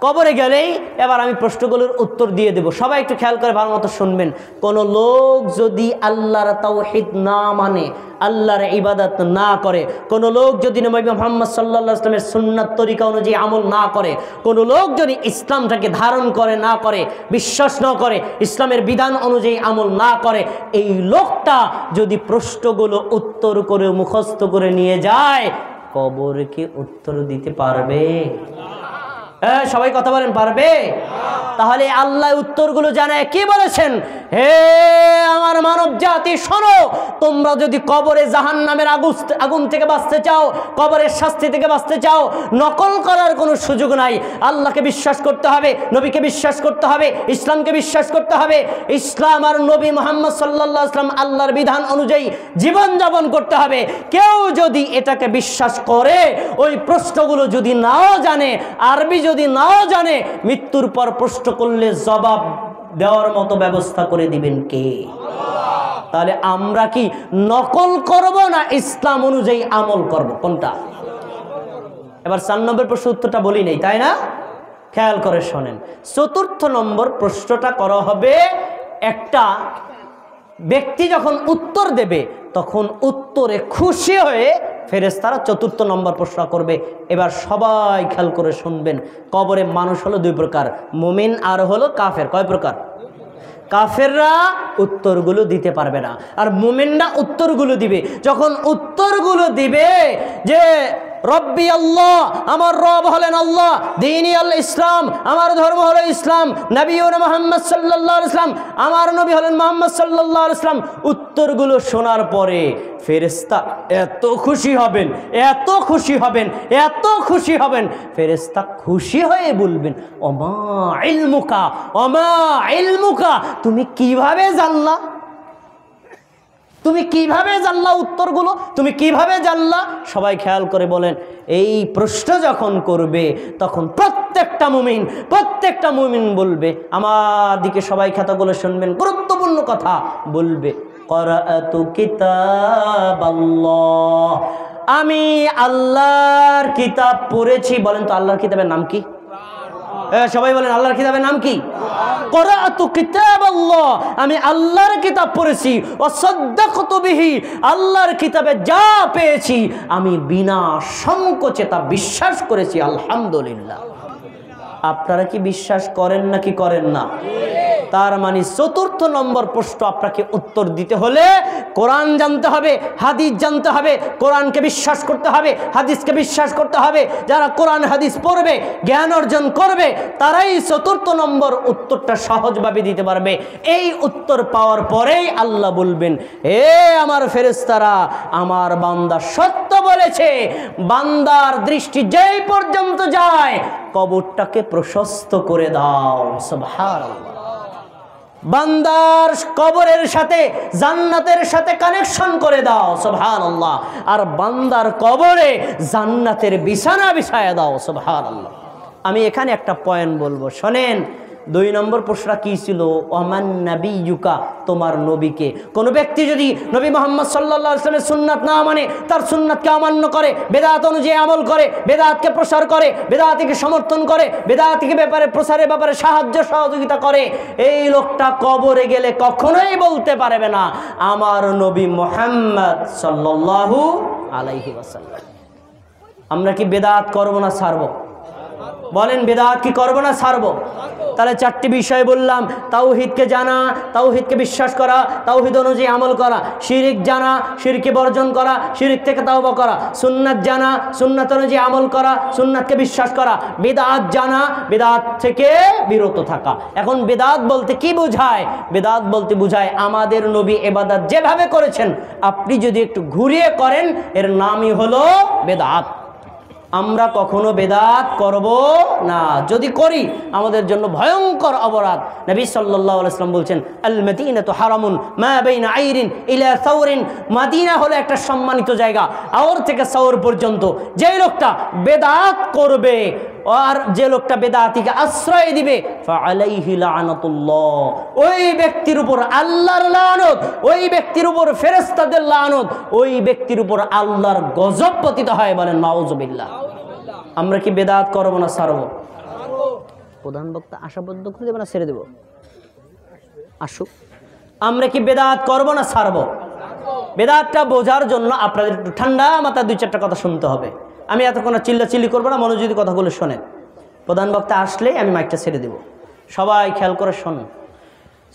কবরে গেলেই এবার আমি প্রশ্নগুলোর উত্তর দিয়ে দেব। সবাই একটু খেয়াল করে ভালো মতো শুনবেন। কোনো লোক যদি আল্লাহর তাওহীদ না মানে, আল্লাহর ইবাদত না করে, কোনো লোক যদি নবী মুহাম্মদ সাল্লাল্লাহু আলাইহি ওয়াসাল্লামের সুন্নাত তরিকা অনুযায়ী আমল না করে, কোনো লোক যদি ইসলামটাকে ধারণ করে না করে, বিশ্বাস না করে, ইসলামের বিধান অনুযায়ী আমল না করে, এই লোকটা যদি প্রশ্নগুলো উত্তর করে মুখস্থ করে নিয়ে যায়, কবরে কি উত্তর দিতে পারবে? সবাই কথা বলেন, পারবে? তাহলে আল্লাহ উত্তরগুলো জানায় কি বলেছেন? হে আমার মানব জাতি শোনো, তোমরা যদি কবরে জাহান্নামের আগুন থেকে বাঁচতে চাও, কবরের শাস্তি থেকে বাঁচতে চাও, নকল করার কোনো সুযোগ নাই। আল্লাহকে বিশ্বাস করতে হবে, নবীকে বিশ্বাস করতে হবে, ইসলামকে বিশ্বাস করতে হবে। ইসলাম আর নবী মুহাম্মদ সাল্লাল্লাহু আলাইহি ওয়াসাল্লাম আল্লাহর বিধান অনুযায়ী জীবন যাপন করতে হবে। কেউ যদি এটাকে বিশ্বাস করে, ওই প্রশ্নগুলো যদি নাও জানে, আরবি যদি নাও জানে, মৃত্যুর পর প্রশ্ন করলে জবাব দেওয়ার মতো ব্যবস্থা করে দিবেন কে? তাহলে আমরা কি নকল করব না ইসলাম অনুযায়ী আমল করব? কোনটা? এবার 4 নম্বর প্রশ্ন উত্তরটা বলি নাই, তাই না? খেয়াল করে শোনেন। 4র্থ নম্বর প্রশ্নটা করা হবে, একটা ব্যক্তি যখন উত্তর দেবে তখন উত্তরে খুশি হয়ে ফেরেশতারা ৪র্থ নম্বর প্রশ্ন করবে। এবার সবাই খেয়াল করে শুনবেন। কবরে মানুষ হলো 2 প্রকার, মুমিন আর হলো কাফের। কয় প্রকার? কাফেররা উত্তরগুলো দিতে পারবে না, আর মুমিনরা উত্তরগুলো দিবে। যখন উত্তরগুলো দিবে যে রব্বি আল্লাহ, আমার রব হলেন আল্লাহ, দ্বীনি আল ইসলাম, আমার ধর্ম হলো ইসলাম, নবীনা মুহাম্মদ সাল্লাল্লাহু আলাইহি ওয়াসাল্লাম, আমার নবী হলেন মুহাম্মদ সাল্লাল্লাহু আলাইহি ওয়াসাল্লাম, উত্তরগুলো শোনার পরে ফেরেশতা এত খুশি হবেন, এত খুশি হবেন, এত খুশি হবেন, ফেরেশতা খুশি হয়ে বলবেন ওমা ইলমুকা, ওমা ইলমুকা, তুমি কিভাবে জানলা? তুমি কিভাবে জানলা উত্তরগুলো? তুমি কিভাবে জানলা? সবাই খেয়াল করে বলেন। এই প্রশ্ন যখন করবে তখন প্রত্যেকটা মুমিন বলবে, আমার দিকে সবাই খাতাগুলো শুনবেন, গুরুত্বপূর্ণ কথা বলবে, ক্বরাআতু কিতাবাল্লাহ, আমি আল্লাহর কিতাব পড়েছি। বলেন তো আল্লাহর কিতাবের নাম কি? সবাই বলেন আল্লাহর কিতাবের নাম কি? ক্বরাআতু কিতাবাল্লাহ, আমি আল্লাহর কিতাব পড়েছি। ওয়া সাদ্দাকতু বিহি, আল্লাহর কিতাবে যা পেয়েছি আমি বিনা সংকোচে তা বিশ্বাস করেছি। আলহামদুলিল্লাহ। আপনারা কি বিশ্বাস করেন নাকি করেন না? তার মানে ৪র্থ নম্বর প্রশ্ন আপনাকে উত্তর দিতে হলে কোরআন জানতে হবে, হাদিস জানতে হবে। কোরআনকে বিশ্বাস করতে হবে, হাদিসকে বিশ্বাস করতে হবে। যারা কোরআন হাদিস পড়বে, জ্ঞান অর্জন করবে, তারাই ৪র্থ নম্বর উত্তরটা সহজভাবে দিতে পারবে। এই উত্তর পাওয়ার পরেই আল্লাহ বলবেন, হে আমার ফেরেশতারা, আমার বান্দা সত্য বলেছে। বান্দার দৃষ্টি যেই পর্যন্ত যায় কবরটাকে প্রশস্ত করে দাও। সুবহানাল্লাহ। বান্দার কবরের সাথে জান্নাতের সাথে কানেকশন করে দাও। সুবহানাল্লাহ। আর বান্দার কবরে জান্নাতের বিছানা বিছায়া দাও। সুবহানাল্লাহ। আমি এখানে একটা পয়েন্ট বলবো, শোনেন। 2 নম্বর প্রশ্নটা কি ছিল? ওমান নাবিয়ুকা, তোমার নবীকে। কোনো ব্যক্তি যদি নবী মুহাম্মদ সাল্লাল্লাহু আলাইহি ওয়াসাল্লামের সুন্নাত না মানে, তার সুন্নাতকে অমান্য করে, বেদাত অনুযায়ী আমল করে, বেদাতকে প্রসার করে, বেদাতিকে সমর্থন করে, বেদাতিকে প্রসারের ব্যাপারে সাহায্য সহযোগিতা করে, এই লোকটা কবরে গেলে কখনোই বলতে পারবে না আমার নবী মুহাম্মদ সাল্লাল্লাহু আলাইহি ওয়াসাল্লাম। আমরা কি বেদাত করব না ছাড়বো? বলেন বেদাত কি করব না ছাড়বো? তাহলে 4টি বিষয় বললাম। তাওহীদকে জানা, তাওহীদকে বিশ্বাস করা, তাওহীদ অনুযায়ী আমল করা, শিরক জানা, শিরকে বর্জন করা, শিরক থেকে তাওবা করা, সুন্নাত জানা, সুন্নাত অনুযায়ী আমল করা, সুন্নাতকে বিশ্বাস করা, বিদআত জানা, বিদআত থেকে বিরত থাকা। এখন বিদআত বলতে কি বোঝায়? বিদআত বলতে বোঝায় আমাদের নবী ইবাদত যেভাবে করেছেন আপনি যদি একটু ঘুরিয়ে করেন, এর নামই হলো বিদআত। আমরা কখনো বেদাত করব না, যদি করি আমাদের জন্য ভয়ঙ্কর অপরাধ। নবী সাল্লাল্লাহু আলাইহি ওয়াসাল্লাম বলছেন, আল মদিনাতু হারামুন মা বাইনা আইরিন ইলা সাওরিন, মদিনা হলো একটা সম্মানিত জায়গা, আওর থেকে সাওর পর্যন্ত। যে লোকটা বেদাত করবে আর যে লোকটা বেদাতিকে আশ্রয় দিবে, ফাআলাইহি লানাতুল্লাহ, ওই ব্যক্তির উপর আল্লাহর লানত, ওই ব্যক্তির উপর ফেরেশতাদের লানত, ওই ব্যক্তির উপর আল্লাহর গজব পতিত হয়। বলেন নাউজুবিল্লাহ। আমরা কি বেদাত করব না ছাড়বো? প্রধান বক্তা আশাবদ্ধ করে দেব না ছেড়ে দেব? আসুক। আমরা কি বেদাত করব না ছাড়বো? বেদাতটা বোঝার জন্য আপনাদের একটু ঠান্ডা মাথায় 2-4টা কথা শুনতে হবে। আমি এতক্ষণ চিল্লাচিল্লি করবো না, মনোযোগী কথাগুলো শোনেন। প্রধান বক্তা আসলেই আমি মাইকটা ছেড়ে দেব। সবাই খেয়াল করে শোন।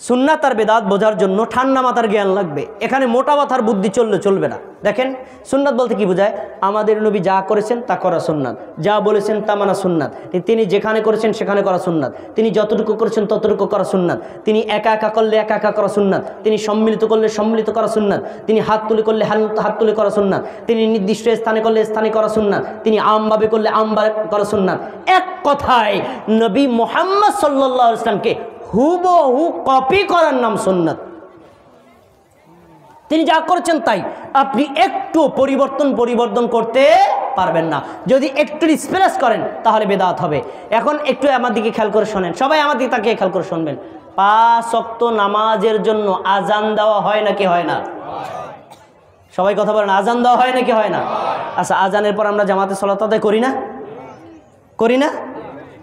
সুন্নাত আর বেদাত বোঝার জন্য ঠান্ডা মাথার জ্ঞান লাগবে। এখানে মোটা মাথার বুদ্ধি চলবে না। দেখেন, সুন্নাত বলতে কি বোঝায়? আমাদের নবী যা করেছেন তা করা সুন্নাত, যা বলেছেন তা মানা সুন্নাত, তিনি যেখানে করেছেন সেখানে করা সুন্নাত, তিনি যতটুকু করেছেন ততটুকু করা সুন্নাত, তিনি একা একা করলে একা একা করা সুন্নাত, তিনি সম্মিলিত করলে সম্মিলিত করা সুন্নাত, তিনি হাত তুলে করলে হাত তুলে করা সুন্নাত, তিনি নির্দিষ্ট স্থানে করলে স্থানে করা সুন্নাত, তিনি আমভাবে করলে আমভাবে করা সুন্নাত। এক কথায় নবী মুহাম্মদ সাল্লাল্লাহু আলাইহি ওয়াসাল্লামকে হুবহু কপি করার নাম সুন্নাত। তিনি যা করেছেন তাই, আপনি একটু পরিবর্তন করতে পারবেন না। যদি একটু স্পেস করেন তাহলে বেদাত হবে। এখন একটু আমার দিকে খেয়াল করে শোনেন, সবাই আমার দিকে তাকিয়ে খেয়াল করে শুনবেন। 5 ওয়াক্ত নামাজের জন্য আজান দেওয়া হয় নাকি হয় না? সবাই কথা বলেন, আজান দেওয়া হয় নাকি হয় না? আচ্ছা, আজানের পর আমরা জামাতে সালাত আদায় করি না?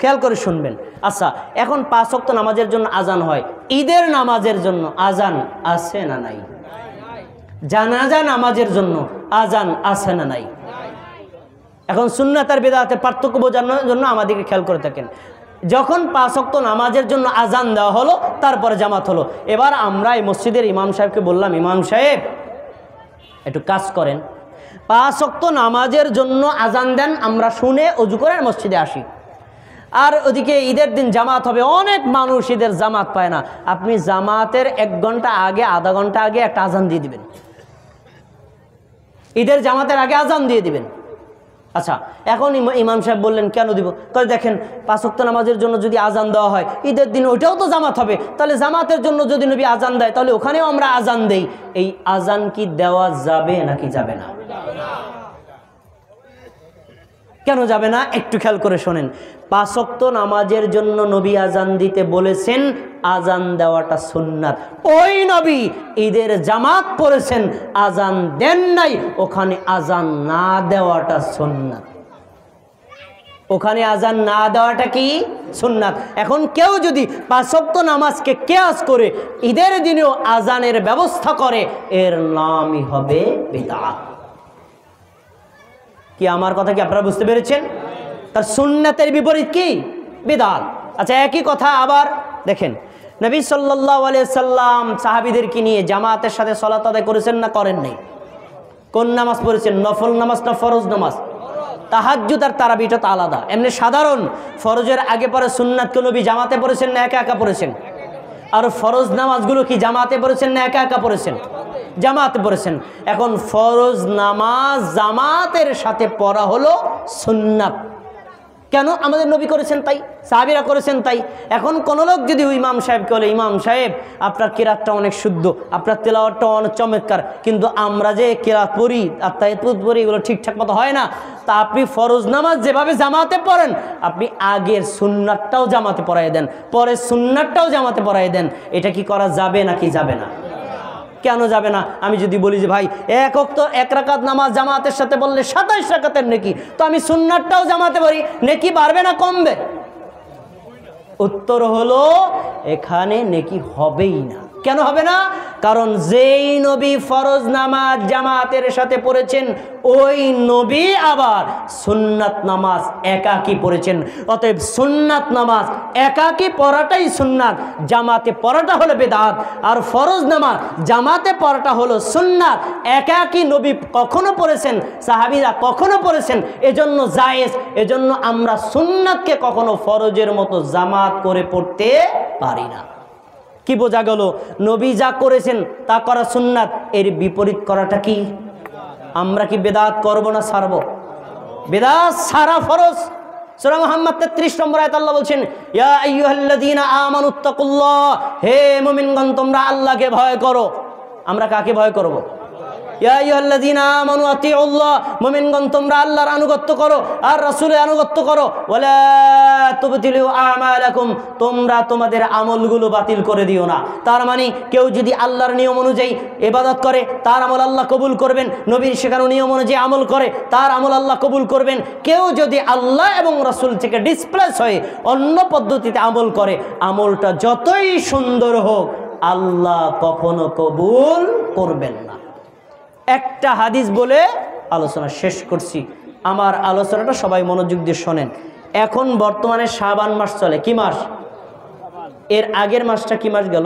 খেয়াল করে শুনবেন। আচ্ছা, এখন 5 ওয়াক্ত নামাজের জন্য আজান হয়, ঈদের নামাজের জন্য আজান আছে না নাই? জানাজা নামাজের জন্য আজান আছে না নাই? এখন সুন্নাত আর বিদআতের পার্থক্য বোঝানোর জন্য আমাদেরকে খেয়াল করে থাকেন। যখন 5 ওয়াক্ত নামাজের জন্য আজান দেওয়া হলো, তারপরে জামাত হলো। এবার আমরা এই মসজিদের ইমাম সাহেবকে বললাম, ইমাম সাহেব একটু কাজ করেন, 5 ওয়াক্ত নামাজের জন্য আজান দেন, আমরা শুনে অজু করে মসজিদে আসি। আর ওদিকে ঈদের দিন জামাত হবে, অনেক মানুষ ঈদের জামাত পায় না, আপনি জামাতের 1 ঘন্টা আগে, আধা ঘন্টা আগে একটা আজান দিয়ে দিবেন, ঈদের জামাতের আগে আজান দিয়ে দিবেন। আচ্ছা, এখন ইমাম সাহেব বললেন কেন দিব? তাহলে দেখেন 5 ওয়াক্ত নামাজের জন্য যদি আজান দেওয়া হয়, ঈদের দিন ওইটাও তো জামাত হবে, তাহলে জামাতের জন্য যদি নবী আজান দেয়, তাহলে ওখানেও আমরা আজান দেই। এই আজান কি দেওয়া যাবে নাকি যাবে না? কেন যাবে না? একটু খেয়াল করে শোনেন। 5 ওয়াক্ত নামাজের জন্য নবী আজান দিতে বলেছেন, আজান দেওয়াটা সুন্নাত। ওই নবী ঈদের জামাত পড়েছেন, আজান দেন নাই, ওখানে আজান না দেওয়াটা সুন্নাত। ওখানে আজান না দেওয়াটা কি সুন্নাত। এখন কেউ যদি 5 ওয়াক্ত নামাজকে কিয়াস করে ঈদের দিনেও আজানের ব্যবস্থা করে, এর নামই হবে বিদআত। কি আমার কথা কি আপনারা বুঝতে পেরেছেন? তার সুন্নাতের বিপরীত কি? বিদআত। আচ্ছা, একই কথা আবার দেখেন, নবী সাল্লাল্লাহু আলাইহি সাল্লাম সাহাবীদেরকে নিয়ে জামাতের সাথে সালাত আদায় করেছেন না করেন নাই? কোন নামাজ পড়েছেন? নফল নামাজ না ফরজ নামাজ? তাহাজ্জুদ আর তারাবিটা তো আলাদা। এমনি সাধারণ ফরজের আগে পরে সুন্নাতকে নবী জামাতে পড়েছেন না একা একা পড়েছেন? আর ফরজ নামাজগুলো কি জামাতে পড়েছেন না একা একা পড়েছেন? জামাতে পড়েছেন। এখন ফরজ নামাজ জামাতের সাথে পড়া হলো সুন্নাত। কেন? আমাদের নবী করেছেন তাই, সাহাবীরা করেছেন তাই। এখন কোন লোক যদি ইমাম সাহেবকে বলে, ইমাম সাহেব আপনার কিরাতটা অনেক শুদ্ধ, আপনার তেলাওয়াতটা অনেক চমৎকার, কিন্তু আমরা যে কিরাত পড়ি আর তায়াতুদ পড়ি এগুলো ঠিকঠাক মতো হয় না, তা আপনি ফরজ নামাজ যেভাবে জামাতে পড়েন, আপনি আগের সুন্নাতটাও জামাতে পড়াই দেন, পরে সুন্নাতটাও জামাতে পড়াই দেন। এটা কি করা যাবে নাকি যাবে না? কেন যাবে না? আমি যদি বলি যে ভাই 1 ওয়াক্ত 1 রাকাত নামাজ জামাতের সাথে বললে 27 রাকাতের নেকি, তো আমি সুন্নাতটাও জামাতে পড়ি, নেকি বাড়বে না কমবে? উত্তর হলো এখানে নেকি হবেই না। কেন হবে না? কারণ যেই নবী ফরজ নামাজ জামাতের সাথে পড়েছেন, ওই নবী আবার সুন্নাত নামাজ একাকী পড়েছেন। অতএব সুন্নাত নামাজ একাকী পড়াটাই সুন্নাত, জামাতে পড়াটা হলো বিদআত। আর ফরজ নামাজ জামাতে পড়াটা হলো সুন্নাত। একাকী নবী কখনো পড়েছেন, সাহাবীরা কখনো পড়েছেন, এজন্য জায়েজ। এজন্য আমরা সুন্নাতকে কখনো ফরজের মতো জামাত করে পড়তে পারি না। কি বোঝা গেল? নবী যা করেছেন তা করা সুন্নাত, এর বিপরীত করাটা কি? আমরা কি বিদআত করব না ছাড়ব? বিদআত সারা ফরজ। সূরা মুহাম্মদ 33 নম্বর আয়াত আল্লাহ বলছেন, ইয়া আইয়ুহাল্লাযীনা আমানুত্তাকুল্লাহ, হে মুমিনগণ তোমরা আল্লাহকে ভয় করো। আমরা কাকে ভয় করব? ইয়া আইয়ুহাল্লাযীনা আমানু আতিউল্লাহ, মুমিনগণ তোমরা আল্লাহর আনুগত্য করো আর রাসূলের আনুগত্য করো। ওয়ালা তুবতিলু আমালাকুম, তোমরা তোমাদের আমলগুলো বাতিল করে দিও না। তার মানে কেউ যদি আল্লাহর নিয়ম অনুযায়ী ইবাদত করে, তার আমল আল্লাহ কবুল করবেন। নবীর শেখানো নিয়ম অনুযায়ী আমল করে, তার আমল আল্লাহ কবুল করবেন। কেউ যদি আল্লাহ এবং রাসূল থেকে ডিসপ্লেস হয়ে অন্য পদ্ধতিতে আমল করে, আমলটা যতই সুন্দর হোক আল্লাহ কখনো কবুল করবেন না। একটা হাদিস বলে আলোচনা শেষ করছি। আমার আলোচনাটা সবাই মনোযোগ দিয়ে শোনেন। এখন বর্তমানে শাবান মাস চলে। কি মাস? এর আগের মাসটা কি মাস গেল?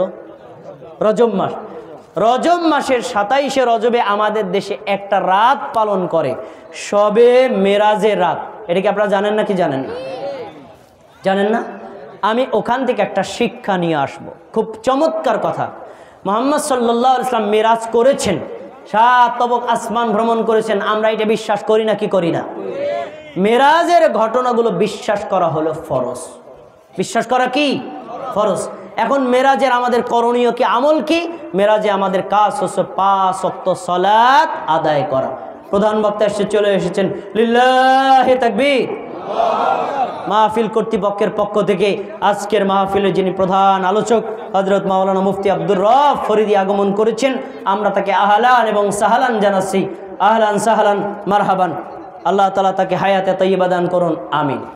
রজব মাস। রজব মাসের 27শে রজবে আমাদের দেশে একটা রাত পালন করে, শবে মেরাজের রাত। এটা কি আপনারা জানেন না কি জানেন না? জানেন না? আমি ওখান থেকে একটা শিক্ষা নিয়ে আসব। খুব চমৎকার কথা। মুহাম্মদ সাল্লাল্লাহু আলাইহি ওয়াসাল্লাম মেরাজ করেছেন, 7 তবক আসমান ভ্রমণ করেছেন। আমরা এটা বিশ্বাস করি না কি করি না? মেরাজের ঘটনাগুলো বিশ্বাস করা হলো ফরজ। বিশ্বাস করা কি ফরজ। এখন মেরাজের আমাদের করণীয় কি, আমল কি? মেরাজে আমাদের কাজ হচ্ছে 5 ওয়াক্ত সালাত আদায় করা। প্রধান বক্তা এসে চলে এসেছেন, লিল্লাহি তাকবীর। মাহফিল কর্তৃপক্ষের পক্ষ থেকে আজকের মাহফিলে যিনি প্রধান আলোচক হযরত মাওলানা মুফতি আব্দুর রব ফরিদি আগমন করেছেন, আমরা তাকে আহলান এবং সাহলান জানাচ্ছি। আহলান সাহলান মারহাবান। আল্লাহ তাআলা তাকে হায়াতে তাইয়্যিবা দান করুন, আমিন।